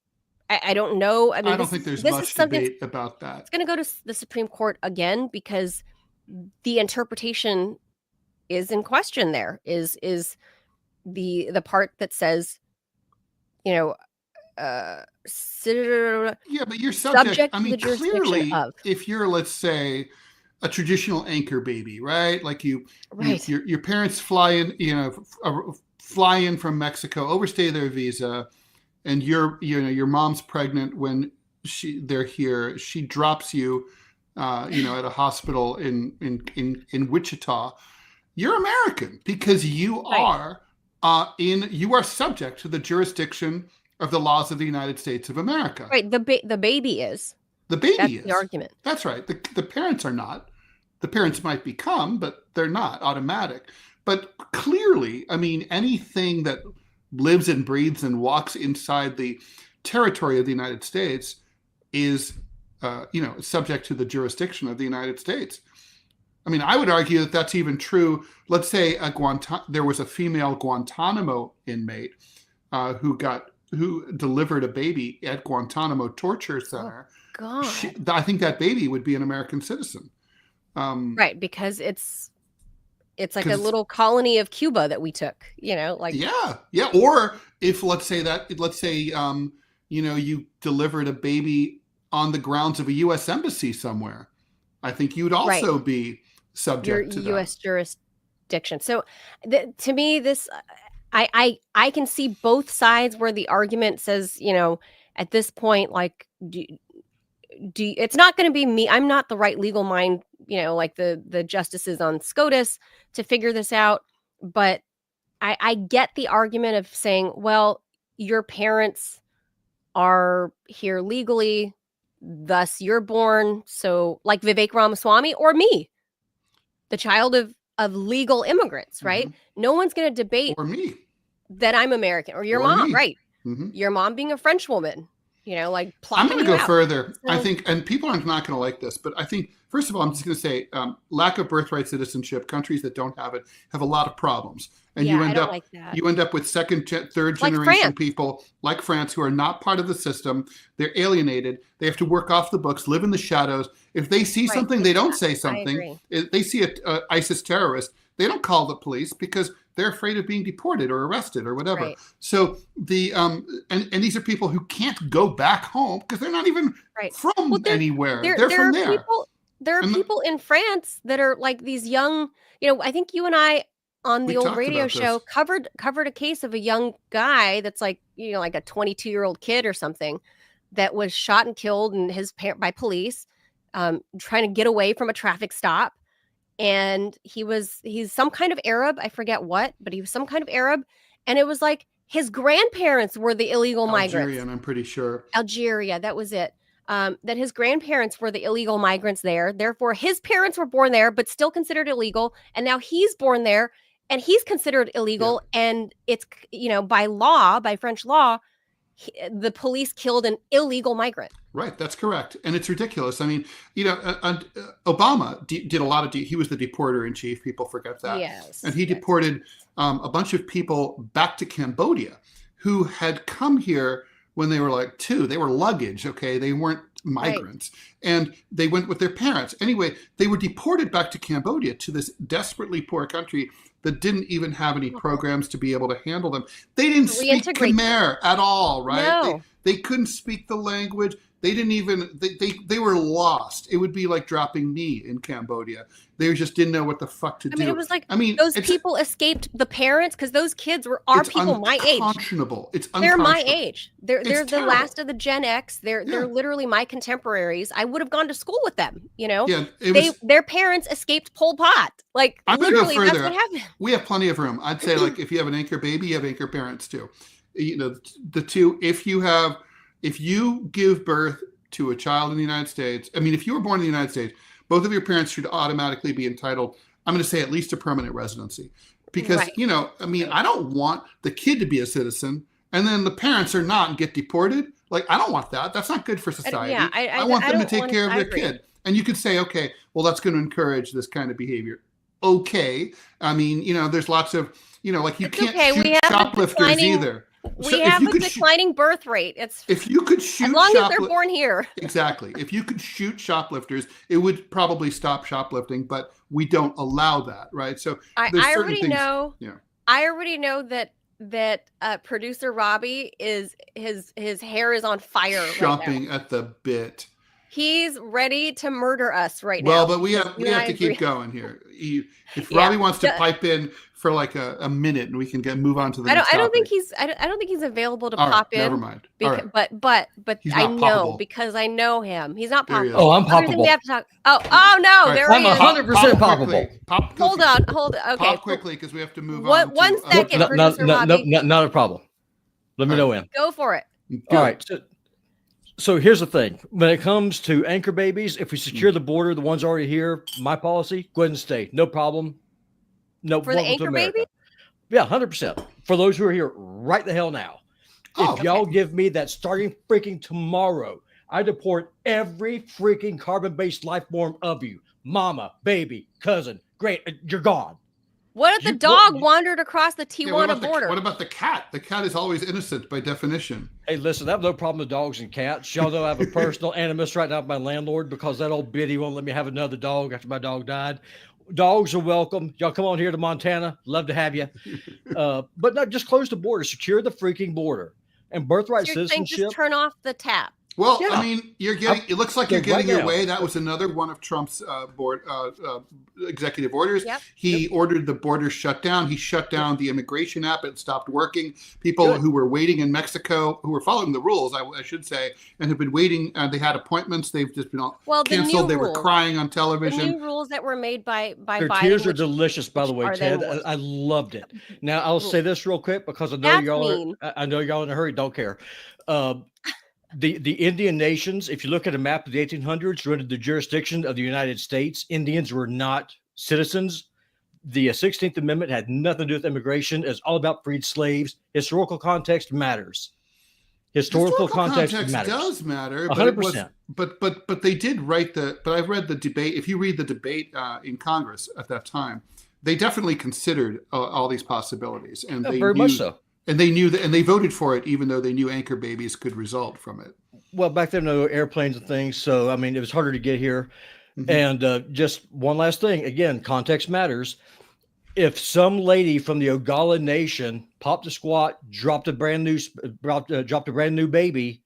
I don't know. I don't think there's much debate about that. It's going to go to the Supreme Court again because the interpretation is in question. There is the part that says, yeah, but you're subject I mean, clearly, if you're, let's say, a traditional anchor baby, right? Like your parents fly in from Mexico, overstay their visa, and your mom's pregnant when they're here. She drops you, at a hospital in Wichita. You're American because you are. You are subject to the jurisdiction of the laws of the United States of America. Right. The baby is. The baby That's is. the argument. That's right. The parents are not. The parents might become, but they're not automatic. But clearly, I mean, anything that lives and breathes and walks inside the territory of the United States is, subject to the jurisdiction of the United States. I mean, I would argue that that's even true. Let's say there was a female Guantanamo inmate who delivered a baby at Guantanamo Torture Center. Oh, God. I think that baby would be an American citizen. Right, because it's like a little colony of Cuba that we took. Yeah. Or if let's say you delivered a baby on the grounds of a U.S. embassy somewhere, I think you'd also be subject to U.S. that. jurisdiction. So to me, this I can see both sides where the argument says, at this point, like, it's not going to be me. I'm not the right legal mind, like the justices on SCOTUS to figure this out. But I get the argument of saying, well, your parents are here legally, thus you're born. So like Vivek Ramaswamy or me, the child of legal immigrants, right? No one's going to debate or me that I'm American or your or mom, me. right? Your mom being a French woman, like I'm going to go further. So, I think, and people are not going to like this, but I think, first of all, I'm just going to say lack of birthright citizenship, countries that don't have it have a lot of problems. And you end up with second, third generation people like France who are not part of the system. They're alienated. They have to work off the books, live in the shadows. If they see something, they don't say something. If they see a ISIS terrorist, they don't call the police because they're afraid of being deported or arrested or whatever. So the and these are people who can't go back home because they're not even from anywhere. They're from there. There are people in France that are like these young, I think you and I on the old radio show covered a case of a young guy that's like, like a 22-year-old kid or something that was shot and killed and by police trying to get away from a traffic stop. And he's some kind of Arab. I forget what, but he was some kind of Arab. And it was like his grandparents were the illegal migrants. Algerian, I'm pretty sure. Algeria, that was it. That his grandparents were the illegal migrants there. Therefore, his parents were born there, but still considered illegal. And now he's born there and he's considered illegal. And it's, by law, by French law, the police killed an illegal migrant. Right, that's correct, and it's ridiculous. I mean, Obama did a lot of. He was the deporter in chief. People forget that. Yes, and he deported a bunch of people back to Cambodia who had come here when they were like 2. They were luggage. Okay, they weren't migrants, and they went with their parents. Anyway, they were deported back to Cambodia, to this desperately poor country that didn't even have any programs to be able to handle them. They didn't speak Khmer at all, right? No. They couldn't speak the language. They didn't even, they were lost. It would be like dropping me in Cambodia. They just didn't know what the fuck to do. It was like, those people escaped the parents because those kids are people my age. They're my age. They're the last of the Gen X. They're literally my contemporaries. I would have gone to school with them, their parents escaped Pol Pot. Like, literally, that's what happened. We have plenty of room. I'd say, like, if you have an anchor baby, you have anchor parents too. The two, if you give birth to a child in the United States, if you were born in the United States, both of your parents should automatically be entitled, I'm going to say, at least to permanent residency. Because, I don't want the kid to be a citizen and then the parents are not and get deported. Like, I don't want that. That's not good for society. I want them to take care of their kid. And you could say, okay, well, that's going to encourage this kind of behavior. Okay. There's lots of, like, you can't shoot shoplifters either. We have a declining birth rate. If you could shoot, as long as they're born here. Exactly. If you could shoot shoplifters, it would probably stop shoplifting, but we don't allow that, right? So I already know that producer Robbie is his hair is on fire. Chomping at the bit. He's ready to murder us right now. Well, but we have to keep going here. If Robbie wants to pipe in for like a minute, and we can move on to the next topic. I don't think he's available to pop in. Never mind. But I know because I know him. He's not poppable. Oh, I'm poppable. We have to talk. Oh no, there he is. I'm 100% poppable. Hold on. Okay. Pop quickly because we have to move on. One second, producer Robbie. Not a problem. Let me know when. Go for it. All right. So here's the thing. When it comes to anchor babies, if we secure the border, the ones already here, my policy, go ahead and stay. No problem. No for the anchor baby? Yeah, 100%. For those who are here right the hell now. If y'all give me that starting freaking tomorrow, I deport every freaking carbon-based life form of you. Mama, baby, cousin, great, you're gone. What if the dog wandered across the Tijuana border? What about the cat? The cat is always innocent by definition. Hey, listen, I have no problem with dogs and cats. Y'all know I have a personal animus right now with my landlord because that old biddy won't let me have another dog after my dog died. Dogs are welcome. Y'all come on here to Montana. Love to have you. But no, just close the border. Secure the freaking border. And birthright citizenship. Just turn off the tap. Well, Yeah. I mean, it looks like you're Right getting your now. way. That was another one of Trump's executive orders. Yep. He ordered the border shut down. He shut down the immigration app. It stopped working. People Good. who were waiting in Mexico, who were following the rules, I should say, and have been waiting, they had appointments. They've just been canceled. They were crying on The television. new rules that were made by Their Biden, tears are which delicious, by the way, are then Ted. worse. I loved it. Now I'll say this real quick because I know That's y'all mean. I know y'all in a hurry. Don't care. The Indian nations, if you look at a map of the 1800s, were under the jurisdiction of the United States. Indians were not citizens. The 16th Amendment had nothing to do with immigration. It's all about freed slaves. Historical context matters. Historical context matters. Does matter. 100%. But they did write but I've read the debate. If you read the debate in Congress at that time, they definitely considered all these possibilities, and they very much so. And they knew that, and they voted for it, even though they knew anchor babies could result from it. Well, back then, no airplanes and things. So, I mean, it was harder to get here. Mm-hmm. And just one last thing, again, context matters. If some lady from the Oglala Nation popped a squat, dropped a brand new baby,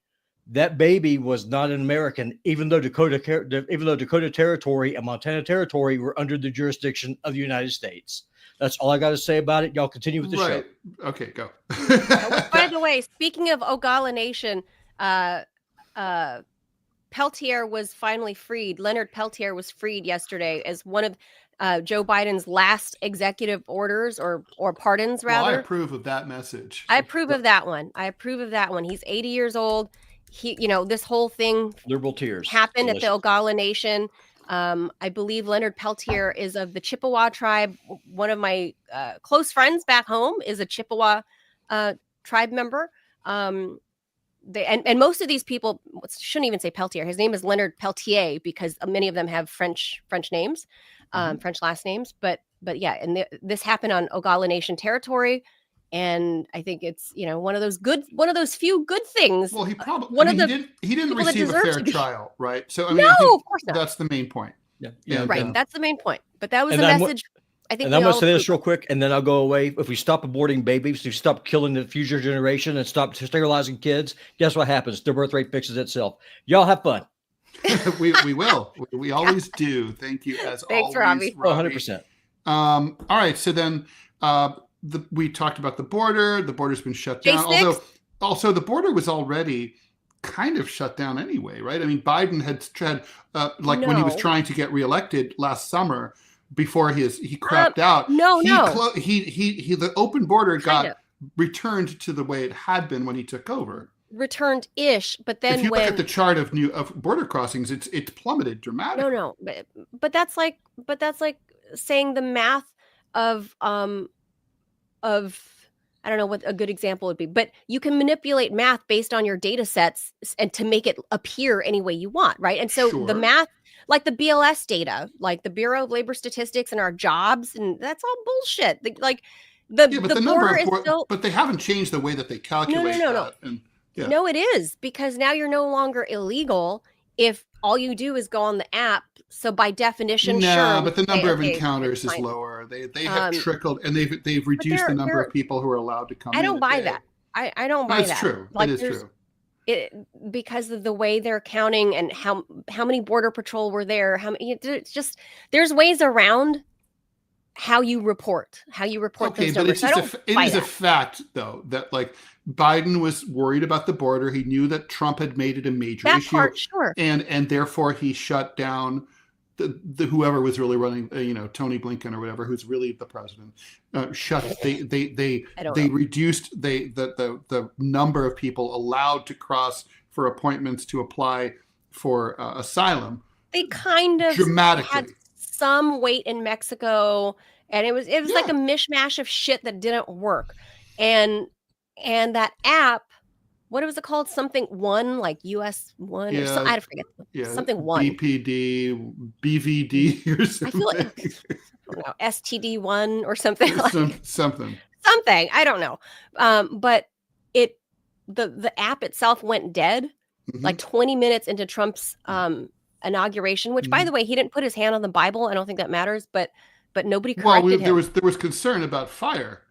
that baby was not an American, even though Dakota Territory and Montana Territory were under the jurisdiction of the United States. That's all I got to say about it. Y'all continue with the show. Okay, go. By the way, speaking of Oglala Nation, Peltier was finally freed. Leonard Peltier was freed yesterday as one of Joe Biden's last executive orders or pardons, rather. Well, I approve of that message. I approve of that one. He's 80 years old. This whole thing Liberal tears happened at the Oglala Nation. I believe Leonard Peltier is of the Chippewa tribe. One of my close friends back home is a Chippewa tribe member. And most of these people shouldn't even say Peltier. His name is Leonard Peltier because many of them have French names, French last names. But yeah, and this happened on Oglala Nation territory. And I think it's one of those few good things. Well, he probably he didn't receive a fair trial, right? So I mean, of course not. That's the main point. Yeah, right. That's the main point. But that was the message. I think. And I'm going to say this real quick, and then I'll go away. If we stop aborting babies, if we stop killing the future generation, and stop sterilizing kids, guess what happens? The birth rate fixes itself. Y'all have fun. we will. We always do. Thank you as Thanks, always, Robbie. 100%. All right. So then. We talked about the border. The border's been shut down. Although, also the border was already kind of shut down anyway, right? I mean, Biden had when he was trying to get reelected last summer, before he crapped out. The open border got returned to the way it had been when he took over. Returned-ish, but then if you look at the chart of border crossings, it's plummeted dramatically. No, but that's like saying the math of I don't know what a good example would be, but you can manipulate math based on your data sets and to make it appear any way you want, right? And so the math, like the BLS data, like the Bureau of Labor Statistics and our jobs, and that's all bullshit. The border is still, but they haven't changed the way that they calculate that. No, it is, because now you're no longer illegal if all you do is go on the app. So by definition, but the number of encounters is lower. They have trickled, and they've reduced the number of people who are allowed to come. I don't buy that. I don't buy that. That's true. Like, it is true. Because of the way they're counting and how many border patrol were there. It's just there's ways around how you report those numbers. It is a fact, though, that like Biden was worried about the border. He knew that Trump had made it a major issue, and therefore he shut down the whoever was really running, Tony Blinken or whatever, who's really the president. They reduced the number of people allowed to cross for appointments to apply for asylum. They kind of dramatically had some wait in Mexico, and it was like a mishmash of shit that didn't work. And that app, what was it called? Something one, like US one, or something. I forget. Something one. BPD, BVD, or something. I feel like STD one or something. Something. I don't know. But the app itself went dead like 20 minutes into Trump's inauguration, which, by the way, he didn't put his hand on the Bible. I don't think that matters, but nobody corrected him. There was concern about fire.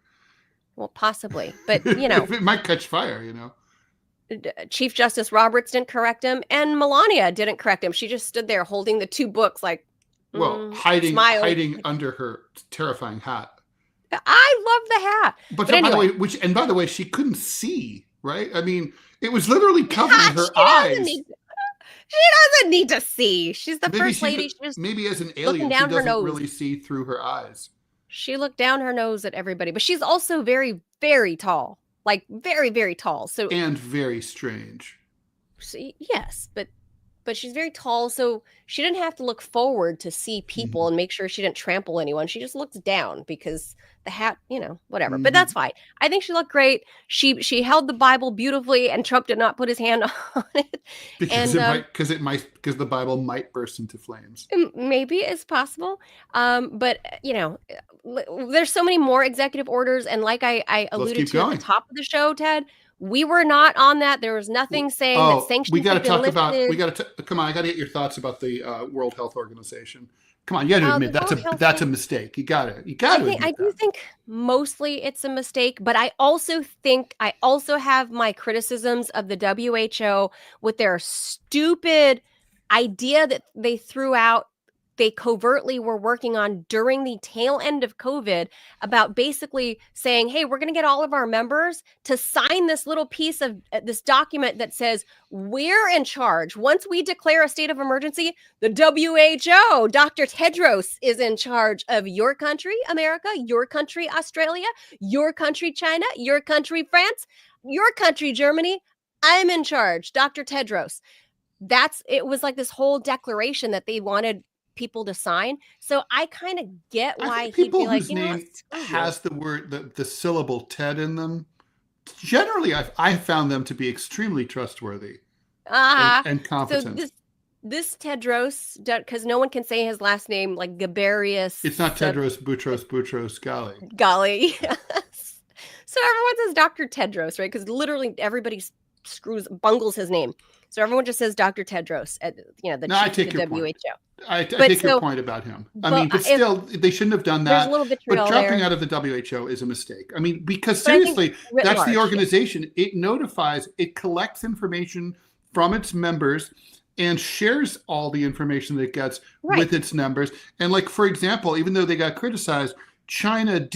Well, possibly, but it might catch fire, Chief Justice Roberts didn't correct him, and Melania didn't correct him. She just stood there holding the two books, like, hiding under her terrifying hat. I love the hat. But anyway, by the way, she couldn't see, right? I mean, it was literally covering her eyes. She doesn't need to see. She's the first lady. Maybe as an alien, she doesn't really see through her eyes. She looked down her nose at everybody, but she's also very, very tall. Like very, very tall. And very strange. Yes, but she's very tall, so she didn't have to look forward to see people and make sure she didn't trample anyone. She just looked down because the hat, whatever. But that's fine. I think she looked great. She held the Bible beautifully, and Trump did not put his hand on it because the Bible might burst into flames. Maybe it's possible. But there's so many more executive orders, and like I alluded to at the top of the show, Ted, we were not on that. There was nothing saying that sanctions. We got to talk about. Come on, I got to get your thoughts about the World Health Organization. Come on, you got to admit that's a mistake. You got to. I do think mostly it's a mistake, but I also have my criticisms of the WHO with their stupid idea that they threw out. They covertly were working on during the tail end of COVID about basically saying, hey, we're going to get all of our members to sign this little piece of this document that says we're in charge. Once we declare a state of emergency, the WHO, Dr. Tedros, is in charge of your country, America, your country, Australia, your country, China, your country, France, your country, Germany. I'm in charge, Dr. Tedros. It was like this whole declaration that they wanted people to sign. So I kind of get why he'd be like, name has the word, the syllable Ted in them. Generally, I found them to be extremely trustworthy and competent. So this Tedros, because no one can say his last name, like Gabarius. It's not Tedros Boutros Ghali. Ghali, yes. So everyone says Dr. Tedros, right? Because literally everybody bungles his name. So everyone just says Dr. Tedros at the chief of the WHO. I take your point about him. But still, they shouldn't have done that. There's a little vitriol but dropping there. out of the WHO is a mistake. I mean, because seriously, that's the organization. It notifies, it collects information from its members and shares all the information that it gets with its members. And like, for example, even though they got criticized, China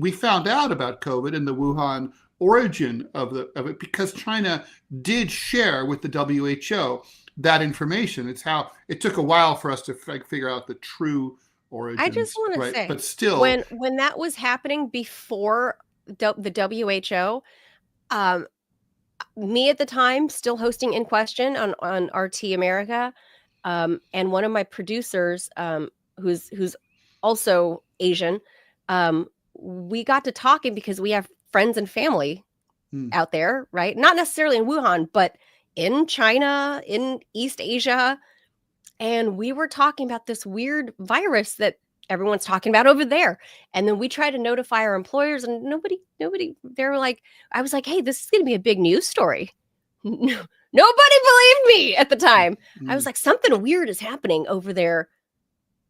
we found out about COVID and the Wuhan origin of it because China did share with the WHO that information. It's how it took a while for us to figure out the true origins. I just want to say, but still, when that was happening before the WHO, me at the time still hosting In Question on RT America, and one of my producers, who's also Asian, we got to talking because we have friends and family out there, right? Not necessarily in Wuhan, but in China, in East Asia. And we were talking about this weird virus that everyone's talking about over there. And then we tried to notify our employers, and nobody, they were like, I was like, hey, this is going to be a big news story. Nobody believed me at the time. I was like, something weird is happening over there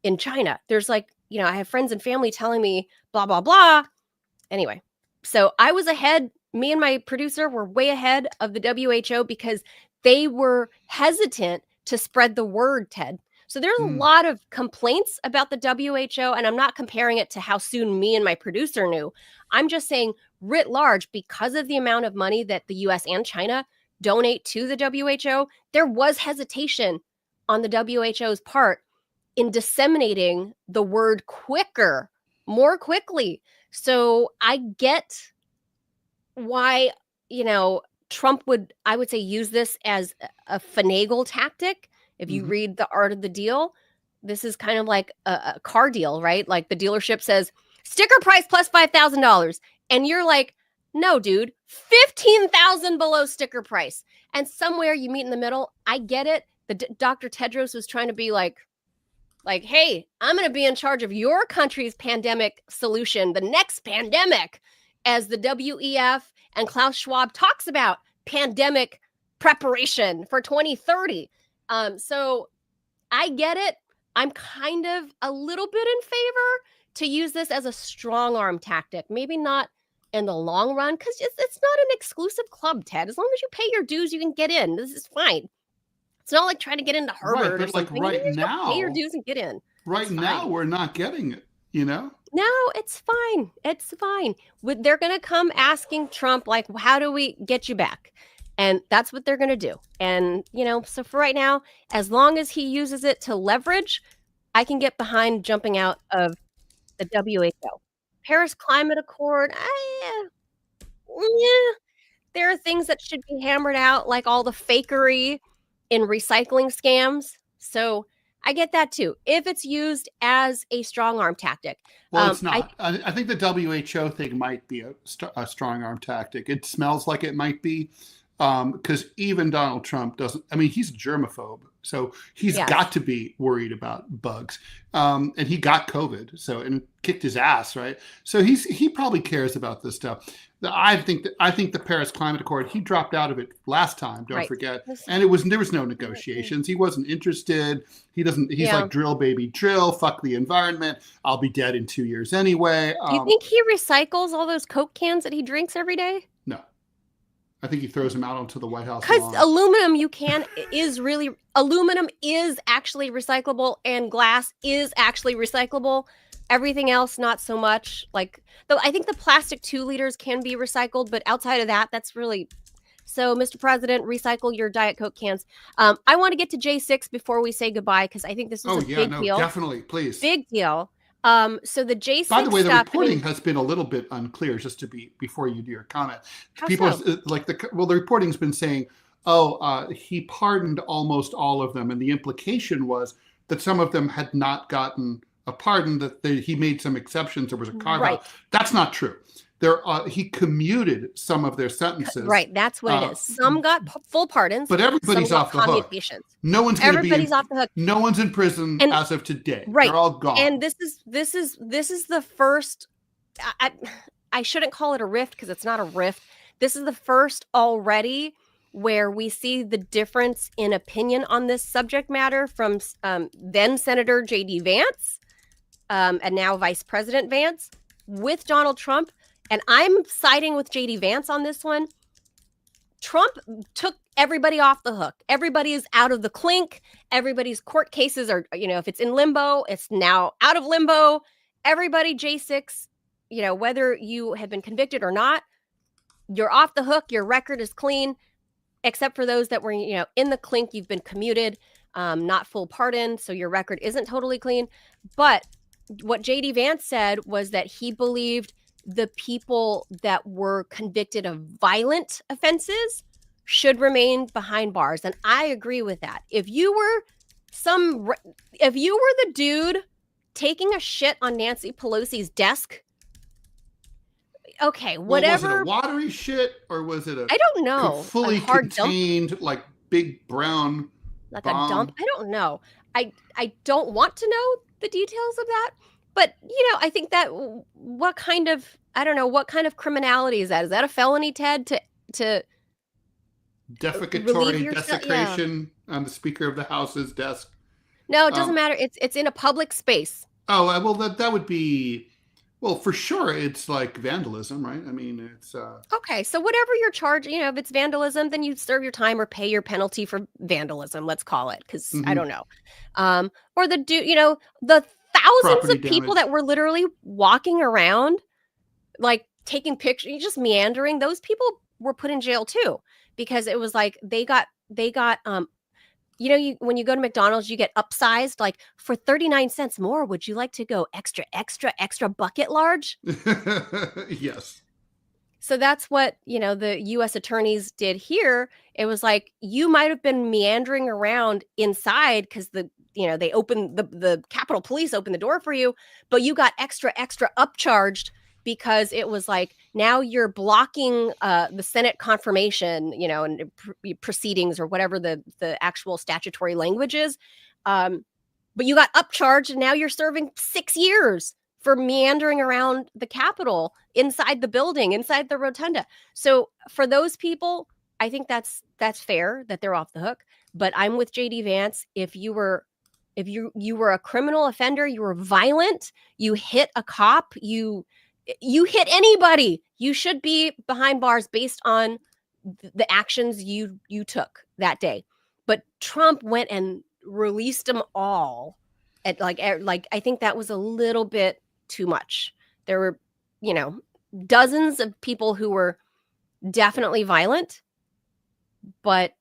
in China. There's like, I have friends and family telling me blah, blah, blah. Anyway, so I was ahead. Me and my producer were way ahead of the WHO because they were hesitant to spread the word, Ted. So there's a lot of complaints about the WHO, and I'm not comparing it to how soon me and my producer knew. I'm just saying, writ large, because of the amount of money that the US and China donate to the WHO, there was hesitation on the WHO's part in disseminating the word more quickly. So I get why, Trump would, I would say, use this as a finagle tactic. If you read The Art of the Deal, this is kind of like a car deal, right? Like the dealership says, sticker price plus $5,000. And you're like, no, dude, 15,000 below sticker price. And somewhere you meet in the middle. I get it. Dr. Tedros was trying to be like, hey, I'm going to be in charge of your country's pandemic solution, the next pandemic, as the WEF and Klaus Schwab talks about pandemic preparation for 2030. So I get it. I'm kind of a little bit in favor to use this as a strong arm tactic. Maybe not in the long run, because it's not an exclusive club, Ted. As long as you pay your dues, you can get in. This is fine. It's not like trying to get into Harvard or but like something. right You just gotta pay your now, dues and get in. right It's now fine. we're not getting it, you know? No, it's fine. It's fine. They're going to come asking Trump, like, how do we get you back? And that's what they're going to do. And, so for right now, as long as he uses it to leverage, I can get behind jumping out of the WHO. Paris Climate Accord, yeah, there are things that should be hammered out, like all the fakery in recycling scams. So I get that too, if it's used as a strong arm tactic. Well, it's not. I think the WHO thing might be a strong arm tactic. It smells like it might be, because even Donald Trump doesn't. I mean, he's a germaphobe, so he's got to be worried about bugs. And he got COVID, and kicked his ass, right? So he probably cares about this stuff. I think the Paris Climate Accord, he dropped out of it last time. Don't forget, and there was no negotiations. He wasn't interested. He doesn't. He's like, drill baby drill. Fuck the environment. I'll be dead in 2 years anyway. Do you think he recycles all those Coke cans that he drinks every day? No, I think he throws them out onto the White House lawn. Because aluminum, aluminum is actually recyclable, and glass is actually recyclable. Everything else, not so much. Like, though, I think the plastic 2 liters can be recycled, but outside of that, that's really. So, Mr. President, recycle your Diet Coke cans. I want to get to J6 before we say goodbye, because I think this is a big deal. Definitely, please. Big deal. So the J6. By the way, the reporting has been a little bit unclear. Just to be before you do your comment, people like the reporting's been saying, he pardoned almost all of them, and the implication was that some of them had not gotten a pardon, that he made some exceptions. There was a carve out. That's not true. He commuted some of their sentences. Right, that's what it is. Some got full pardons, but everybody's off the hook. No one's going to be. Everybody's off the hook. No one's in prison as of today. Right, they're all gone. And this is the first. I shouldn't call it a rift, because it's not a rift. This is the first already where we see the difference in opinion on this subject matter from then Senator J.D. Vance, and now Vice President Vance, with Donald Trump. And I'm siding with J.D. Vance on this one. Trump took everybody off the hook. Everybody is out of the clink. Everybody's court cases are, if it's in limbo, it's now out of limbo. Everybody, J6, whether you have been convicted or not, you're off the hook. Your record is clean, except for those that were, in the clink. You've been commuted, not full pardon, so your record isn't totally clean. But what J.D. Vance said was that he believed the people that were convicted of violent offenses should remain behind bars. And I agree with that. If you were the dude taking a shit on Nancy Pelosi's desk, okay, whatever. Was it a watery shit, or was it I don't know. Fully contained, dump? Like big brown like bomb? A dump? I don't know. I don't want to know the details of that. But, I think that what kind of criminality is that? Is that a felony, Ted, to defecatory desecration on the Speaker of the House's desk? No, it doesn't matter. It's in a public space. Oh, well, that would be, well, for sure, it's like vandalism, right? I mean, it's... Okay, so whatever you're charged, if it's vandalism, then you serve your time or pay your penalty for vandalism, let's call it, because I don't know. Or the thousands of people that were literally walking around, like taking pictures, just meandering, those people were put in jail too, because it was like they got when you go to McDonald's, you get upsized, like for 39 cents more, would you like to go extra bucket large? Yes. So that's what, the U.S. attorneys did here. It was like, you might have been meandering around inside because they opened the Capitol Police opened the door for you, but you got extra upcharged because it was like, now you're blocking the Senate confirmation, and proceedings, or whatever the actual statutory language is. But you got upcharged, and now you're serving 6 years for meandering around the Capitol, inside the building, inside the rotunda. So for those people, I think that's fair that they're off the hook. But I'm with J.D. Vance. If you were a criminal offender, you were violent, you hit a cop, you you hit anybody, you should be behind bars based on the actions you took that day. But Trump went and released them all at like I think that was a little bit too much. There were, dozens of people who were definitely violent, but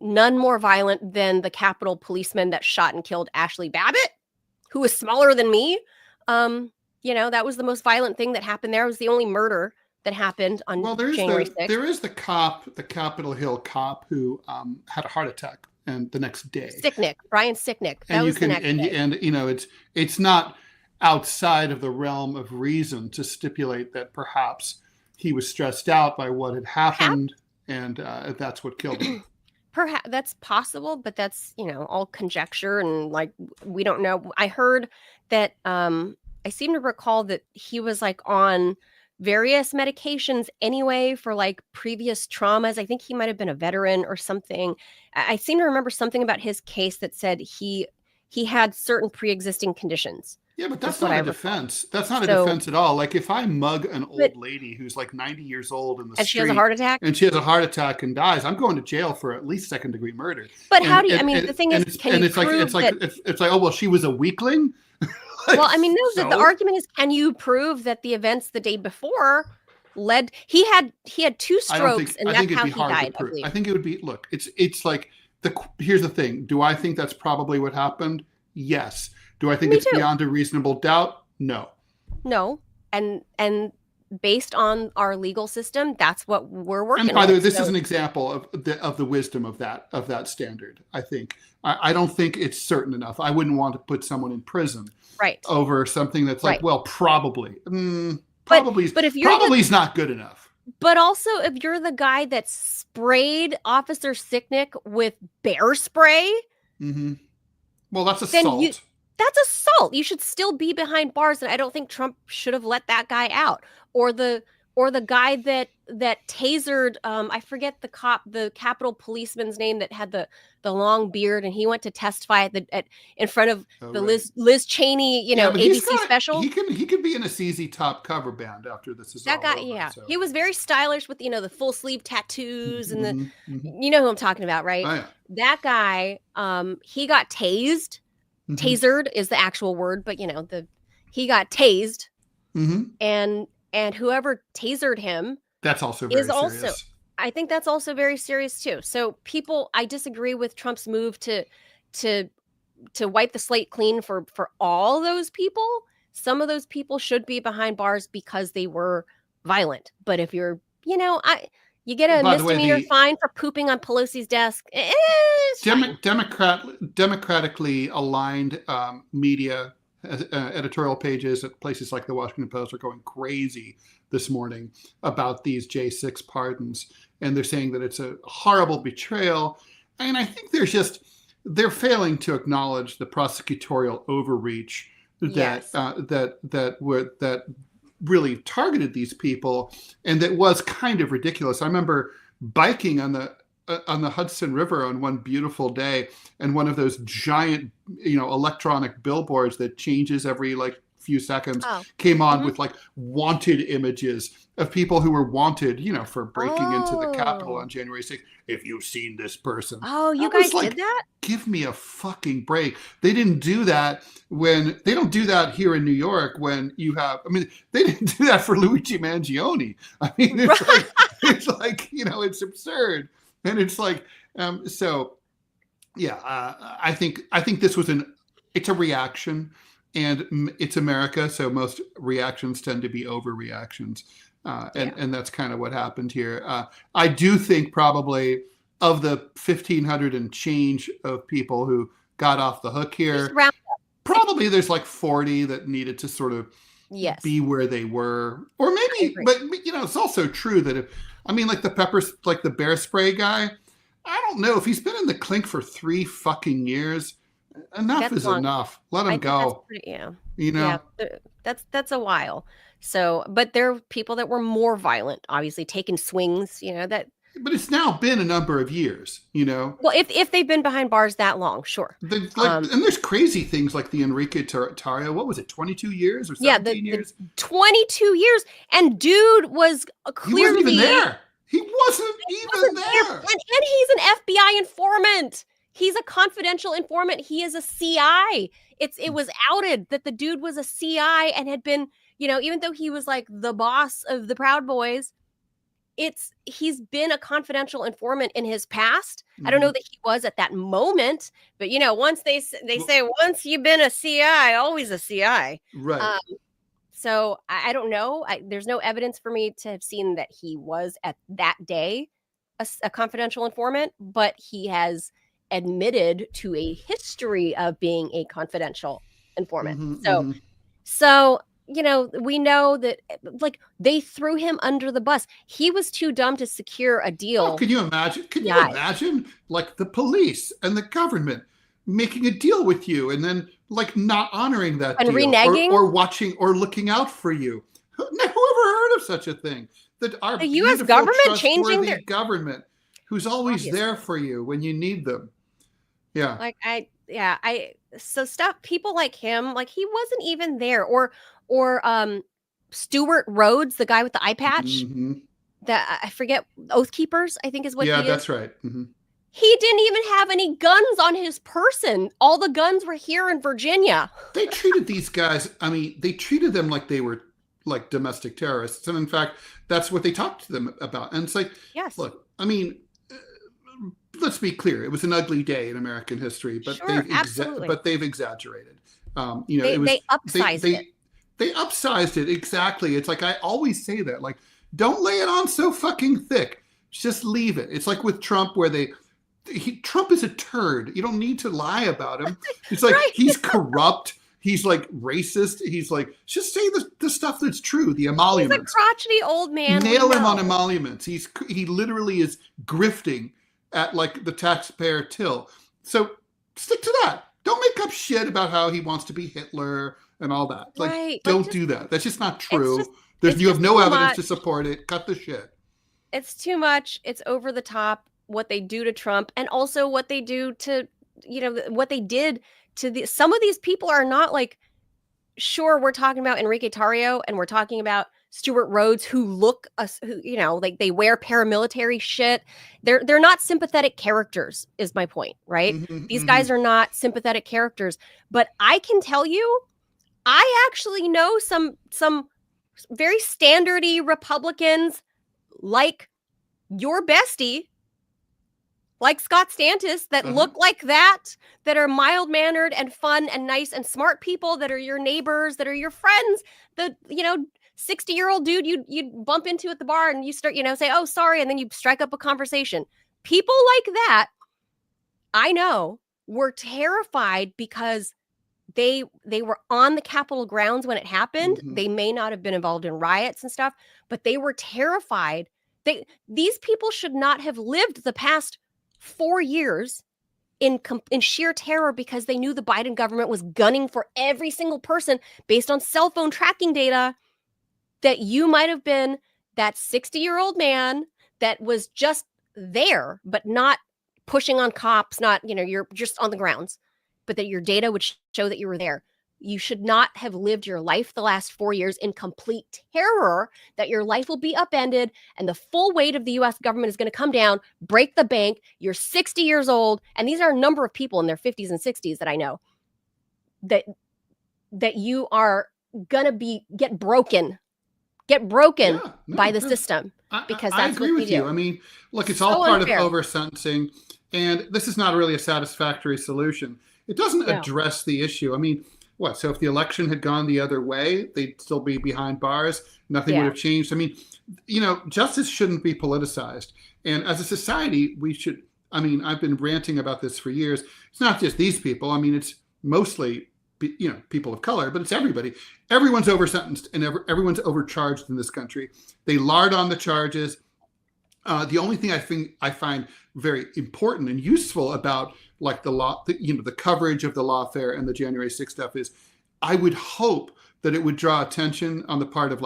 none more violent than the Capitol policeman that shot and killed Ashley Babbitt, who was smaller than me. That was the most violent thing that happened there. It was the only murder that happened on January 6th. There is the cop, the Capitol Hill cop who had a heart attack and the next day. Brian Sicknick. That was the next day. And it's not outside of the realm of reason to stipulate that perhaps he was stressed out by what had happened, and that's what killed him. Perhaps that's possible, but that's all conjecture, and like we don't know. I heard that I seem to recall that he was like on various medications anyway for like previous traumas. I think he might have been a veteran or something. I seem to remember something about his case that said he had certain pre-existing conditions. Yeah, but that's not a defense. That's not a defense at all. Like if I mug an old lady who's like 90 years old in the street, she has a heart attack, and dies, I'm going to jail for at least second-degree murder. But how do you? The thing is, it's like, oh well, she was a weakling. Well, the argument is, can you prove that the events the day before led? He had 2 strokes, and that's how he died. I think it would be. Look, it's like here's the thing. Do I think that's probably what happened? Yes. Do I think it's beyond a reasonable doubt? No. No. And based on our legal system, that's what we're working on. And by the way, this is an example of the wisdom of that standard, I think. I don't think it's certain enough. I wouldn't want to put someone in prison over something that's like, well, probably. Probably is not good enough. But also, if you're the guy that sprayed Officer Sicknick with bear spray, well, that's assault. That's assault. You should still be behind bars, and I don't think Trump should have let that guy out. Or the guy that tasered, I forget the Capitol policeman's name that had the long beard, and he went to testify in front of Liz Cheney, ABC special. He could be in a CZ Top cover band after this is that all guy. over, Yeah, so. he was very stylish with the full sleeve tattoos and you know who I'm talking about, right? Oh, yeah. That guy, he got tased. Tasered is the actual word, but he got tased, and whoever tasered him, that's also very serious. I think that's also very serious too. So I disagree with Trump's move to wipe the slate clean for all those people. Some of those people should be behind bars because they were violent. But if you're, you get a misdemeanor fine for pooping on Pelosi's desk. Democratically aligned media editorial pages at places like the Washington Post are going crazy this morning about these J6 pardons. And they're saying that it's a horrible betrayal. And I think they're failing to acknowledge the prosecutorial overreach that really targeted these people, and that was kind of ridiculous. I remember biking on the Hudson River on one beautiful day, and one of those giant, electronic billboards that changes every few seconds came on with wanted images of people who were wanted, for breaking into the Capitol on January 6th. If you've seen this person. Oh, you guys did that? Give me a fucking break. They didn't do that they don't do that here in New York when you have, they didn't do that for Luigi Mangione. It's absurd. And it's I think this was it's a reaction, and it's America. So most reactions tend to be overreactions. And that's kind of what happened here. I do think probably of the 1,500 and change of people who got off the hook here, probably there's 40 that needed to sort of be where they were. Or maybe, but it's also true that the bear spray guy, I don't know if he's been in the clink for 3 fucking years. Enough is enough. Let him go. That's a while. So, but there are people that were more violent, obviously taking swings, that But it's now been a number of years, you know. Well, if they've been behind bars that long, sure. And there's crazy things like the Enrique Tarrio. What was it, 22 years or 17 years? 22 years. And dude was clearly... He wasn't even there. He wasn't even there. And he's an FBI informant. He's a confidential informant. He is a CI. It was outed that the dude was a CI and had been, even though he was like the boss of the Proud Boys, he's been a confidential informant in his past. I don't know that he was at that moment, but once they say once you've been a CI, always a CI. Right. So I don't know. There's no evidence for me to have seen that he was at that day a confidential informant, but he has admitted to a history of being a confidential informant. So we know that like they threw him under the bus. He was too dumb to secure a deal. Oh, can you imagine? Can you imagine like the police and the government making a deal with you and then like not honoring that and deal reneging or watching or looking out for you? Whoever heard of such a thing? That our the U.S. government changing their government who's always there for you when you need them. Yeah. So people like him, like he wasn't even there, or Stuart Rhodes, the guy with the eye patch, that I forget, Oath Keepers, I think is what he is. Yeah, that's right. He didn't even have any guns on his person. All the guns were here in Virginia. They treated these guys, they treated them like they were like domestic terrorists. And in fact, that's what they talked to them about. And it's like, yes, look, let's be clear. It was an ugly day in American history, but they've exaggerated. They upsized it. They upsized it. Exactly. It's like, I always say that, like, don't lay it on so fucking thick. Just leave it. It's like with Trump where Trump is a turd. You don't need to lie about him. It's like, he's corrupt. He's like racist. He's like, just say the stuff that's true. The emoluments. He's a crotchety old man. Nail him on emoluments. He literally is grifting at like the taxpayer till. So stick to that. Don't make up shit about how he wants to be Hitler and all that. Like, don't do that. That's just not true. You have no evidence to support it. Cut the shit. It's too much. It's over the top what they do to Trump, and also what they do to, what they did to some of these people are not like, sure, we're talking about Enrique Tarrio and we're talking about Stuart Rhodes, who like they wear paramilitary shit. They're not sympathetic characters, is my point, right? These guys are not sympathetic characters. But I can tell you, I actually know some very standardy Republicans like your bestie, like Scott Stantis, that look like that are mild-mannered and fun and nice and smart people, that are your neighbors, that are your friends, the 60-year-old dude you'd bump into at the bar and you start, say, oh, sorry, and then you strike up a conversation. People like that, I know, were terrified because they were on the Capitol grounds when it happened. They may not have been involved in riots and stuff, but they were terrified. These people should not have lived the past 4 years in sheer terror because they knew the Biden government was gunning for every single person based on cell phone tracking data, that you might have been that 60-year-old man that was just there, but not pushing on cops, not, you're just on the grounds, but that your data would show that you were there. You should not have lived your life the last 4 years in complete terror that your life will be upended and the full weight of the U.S. government is going to come down, break the bank. You're 60 years old. And these are a number of people in their 50s and 60s that I know that you are going to get broken by the system, because that's I agree what with they you. do. Look, it's So all part unfair. of over-sentencing, and this is not really a satisfactory solution. It doesn't address the issue. So if the election had gone the other way, they'd still be behind bars. Nothing would have changed. Justice shouldn't be politicized. And as a society, we should, I've been ranting about this for years. It's not just these people. It's mostly, people of color, but it's everybody. Everyone's over-sentenced and everyone's overcharged in this country. They lard on the charges. The only thing I find very important and useful about like the law, the coverage of the lawfare and the January 6th stuff is, I would hope that it would draw attention on the part of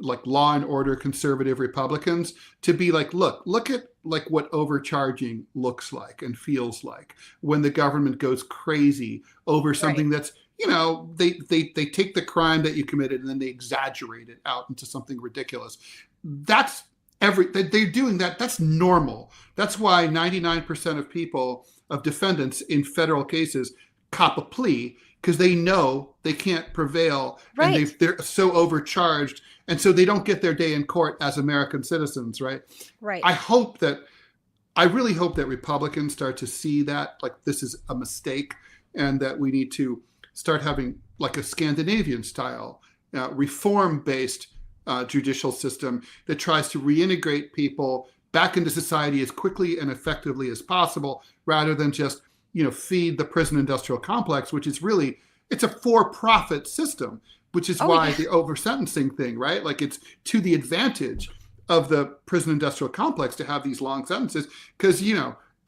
like law and order conservative Republicans to be like, look at like what overcharging looks like and feels like when the government goes crazy over something that's, they take the crime that you committed and then they exaggerate it out into something ridiculous. That's they're doing that. That's normal. That's why 99% of people, of defendants in federal cases, cop a plea, because they know they can't prevail, and they're so overcharged, and so they don't get their day in court as American citizens, right? Right. I really hope that Republicans start to see that, like, this is a mistake, and that we need to start having like a Scandinavian style, reform-based judicial system that tries to reintegrate people back into society as quickly and effectively as possible, rather than just feed the prison industrial complex, which is really, it's a for-profit system, which is why the over-sentencing thing, right? Like, it's to the advantage of the prison industrial complex to have these long sentences, because,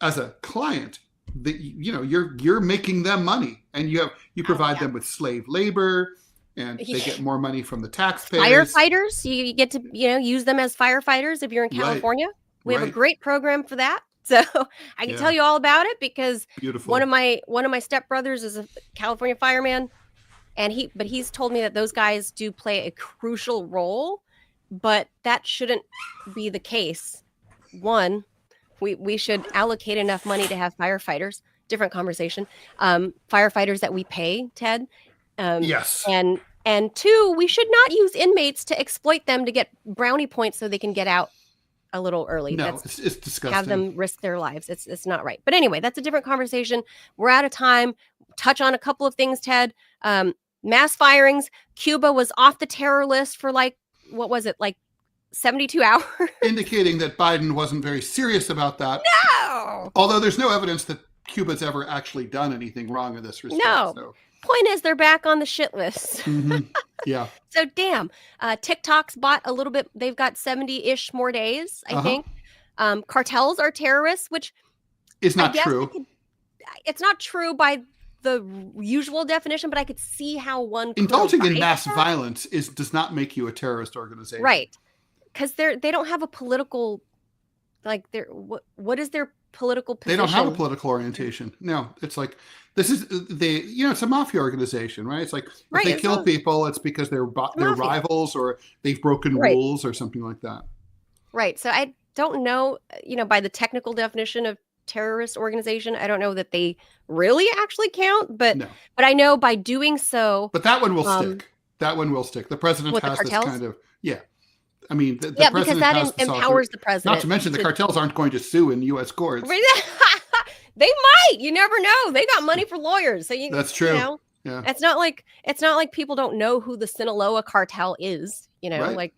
as a client, you're making them money, and you provide them with slave labor, and they get more money from the taxpayers. Firefighters, you get to use them as firefighters if you're in California. Right. We have a great program for that. So I can tell you all about it, because one of my stepbrothers is a California fireman, and he's told me that those guys do play a crucial role, but that shouldn't be the case. One, we should allocate enough money to have firefighters. Different conversation. Firefighters that we pay, Ted. Yes. And two, we should not use inmates to exploit them to get brownie points so they can get out a little early. No, it's disgusting. Have them risk their lives. It's not right. But anyway, that's a different conversation. We're out of time. Touch on a couple of things, Ted. Mass firings. Cuba was off the terror list for like 72 hours? Indicating that Biden wasn't very serious about that. No! Although there's no evidence that Cuba's ever actually done anything wrong in this respect. No. So. Point is, they're back on the shit list. Mm-hmm. Yeah. So damn. TikTok's bought a little bit. They've got 70-ish more days, I think. Cartels are terrorists, which is not true. It's not true by the usual definition, but I could see how one indulging in mass violence does not make you a terrorist organization, right? Because they don't have a political, like, what is their political position? They don't have a political orientation. No, it's like, this is it's a mafia organization, right? It's like, if they kill people, it's because they're rivals, or they've broken rules or something like that. Right. So I don't know, by the technical definition of terrorist organization, I don't know that they really actually count, but I know by doing so. But that one will stick. That one will stick. The president has this kind of, I mean, the president because that empowers the president. Not to mention, the cartels aren't going to sue in U.S. courts. They might. You never know. They got money for lawyers. So that's true. Yeah. It's not like people don't know who the Sinaloa cartel is. Like,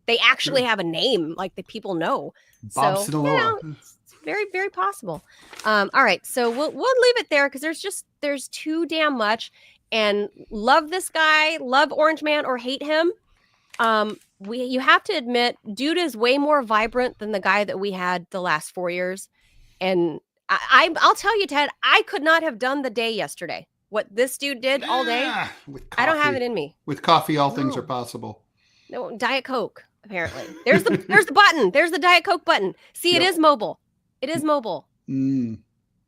they actually have a name. Like, the people know. Bob Sinaloa. It's very, very possible. All right, so we'll leave it there, because there's too damn much. And love this guy, love Orange Man, or hate him. You have to admit, dude is way more vibrant than the guy that we had the last 4 years. And I'll tell you, Ted, I could not have done the day yesterday. What this dude did all day, I don't have it in me. With coffee, all things are possible. No, Diet Coke, apparently. There's the button. There's the Diet Coke button. See, it is mobile. It is mobile.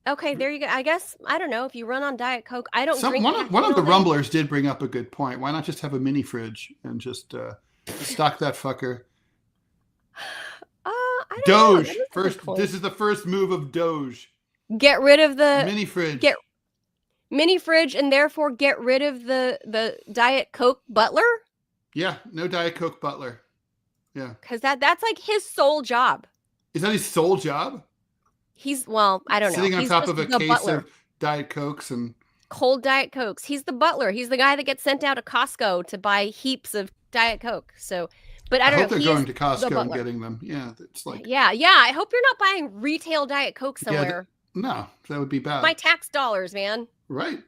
Okay, there you go. I guess, I don't know, if you run on Diet Coke, I don't drink. One of the Rumblers did bring up a good point. Why not just have a mini fridge and just stock that fucker? I don't know. First, this is the first move of DOGE. Get rid of the mini fridge. Get mini fridge, and therefore get rid of the Diet Coke butler. Yeah, no Diet Coke butler. Yeah, because that's like his sole job. Is that his sole job? I don't know. Sitting on top of a case of Diet Cokes and cold Diet Cokes. He's the butler. He's the guy that gets sent out to Costco to buy heaps of Diet Coke. So, but I don't know. I hope they're going to Costco and getting them. Yeah, it's like. Yeah. I hope you're not buying retail Diet Coke somewhere. No, that would be bad. My tax dollars, man. Right.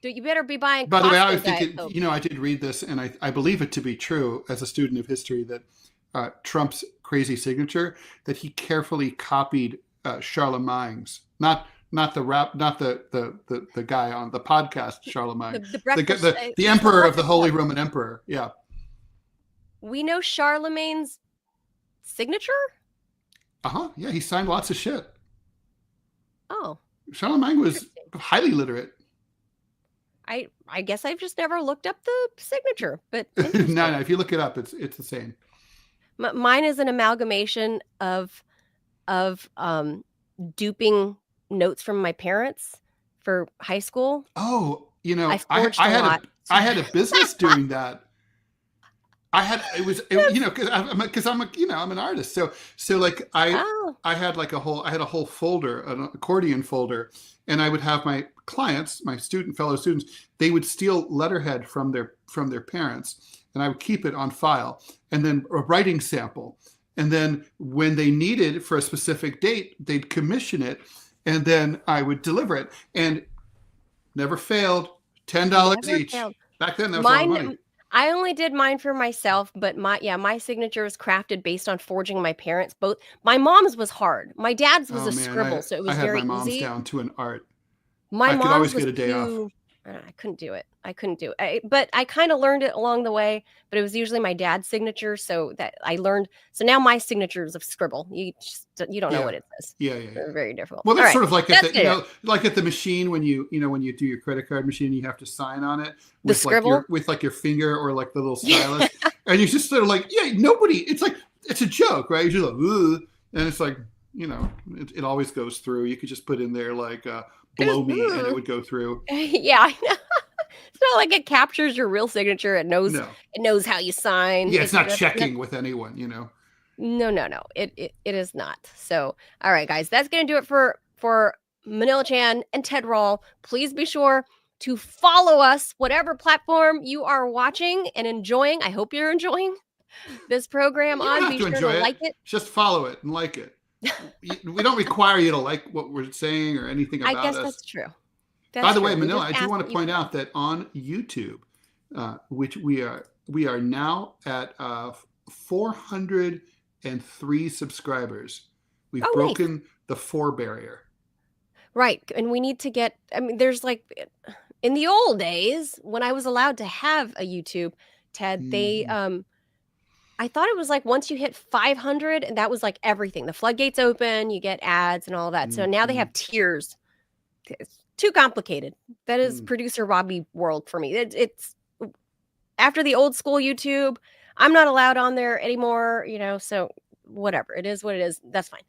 Dude, you better be buying. By Costco the way, I think Coke. I did read this, and I believe it to be true as a student of history, that Trump's crazy signature, that he carefully copied Charlemagne's, not the guy on the podcast, Charlemagne, the emperor of the Holy Roman Emperor. Yeah. we know Charlemagne's signature. Yeah, he signed lots of shit. Oh, Charlemagne was highly literate. I guess I've just never looked up the signature, but no, if you look it up, it's the same. Mine is an amalgamation of duping notes from my parents for high school. Oh, I had a business doing that. Because I'm an artist. So like I had like a whole folder, an accordion folder, and I would have my clients, my fellow students, they would steal letterhead from their parents, and I would keep it on file, and then a writing sample. And then when they needed for a specific date, they'd commission it, and then I would deliver it. And never failed. $10 each. Failed. Back then, that was a lot of money. I only did mine for myself, but my signature was crafted based on forging my parents. Both my mom's was hard. My dad's was scribble, so it was very easy. I had my mom's down to an art. I could always get a day off. I couldn't do it. But I kind of learned it along the way. But it was usually my dad's signature, so that I learned. So now my signature is of scribble. You don't know what it says. Yeah. They're very difficult. Well, that's sort of like like at the machine when you do your credit card machine, you have to sign on it with scribble with your finger or like the little stylus, and you're just sort of like, nobody. It's like it's a joke, right? You're just like, ugh. And it's like it always goes through. You could just put in there like blow me, and it would go through. Yeah, I know. It's not like it captures your real signature. It knows how you sign. Yeah, it's not checking with anyone, No. It is not. So, all right, guys, that's going to do it for Manila Chan and Ted Rall. Please be sure to follow us, whatever platform you are watching and enjoying. I hope you're enjoying this program on. Be sure to like it. Just follow it and like it. We don't require you to like what we're saying or anything about us. I guess that's true. By the way, Manila, I do want to point out that on YouTube, which we are now at 403 subscribers. We've broken the 4 barrier. Right. And we need to get, there's like, in the old days, when I was allowed to have a YouTube, Ted, they, I thought it was like once you hit 500, and that was like everything. The floodgates open, you get ads and all that. So now they have tiers. It's too complicated. That is producer Robbie world for me. It's after the old school YouTube. I'm not allowed on there anymore, so whatever. It is what it is. That's fine.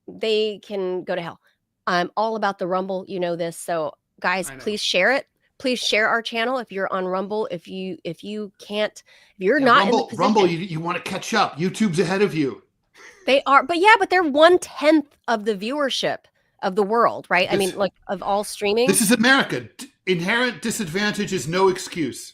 They can go to hell. I'm all about the Rumble. You know this. So guys, please share it. Please share our channel if you're on Rumble. If you're not Rumble, in the position. Rumble, you want to catch up. YouTube's ahead of you. They are, but they're 1/10 of the viewership of the world, right? Of all streaming. This is America. Inherent disadvantage is no excuse.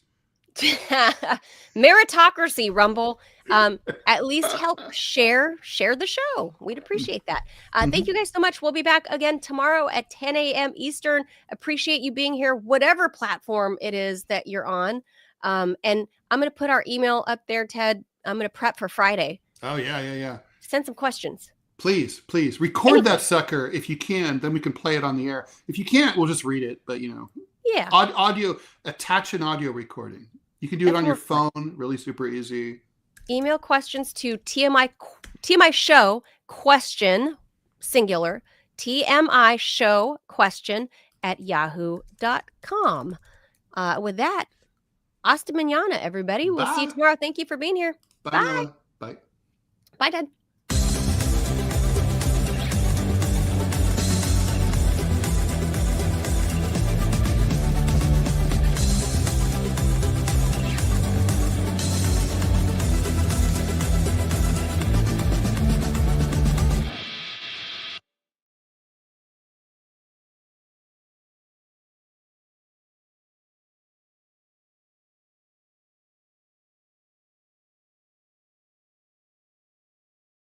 Meritocracy, Rumble. At least help share the show. We'd appreciate that. Thank you guys so much. We'll be back again tomorrow at 10 a.m. Eastern. Appreciate you being here, whatever platform it is that you're on. And I'm going to put our email up there, Ted. I'm going to prep for Friday. Oh, yeah. Send some questions. Please record that sucker if you can. Then we can play it on the air. If you can't, we'll just read it. But yeah, audio. Attach an audio recording. You can do it on your phone. Really super easy. Email questions to TMI Show question singular TMI Show question @yahoo.com. With that, hasta mañana, everybody. We'll see you tomorrow. Thank you for being here. Bye. Bye. Bye, Dad.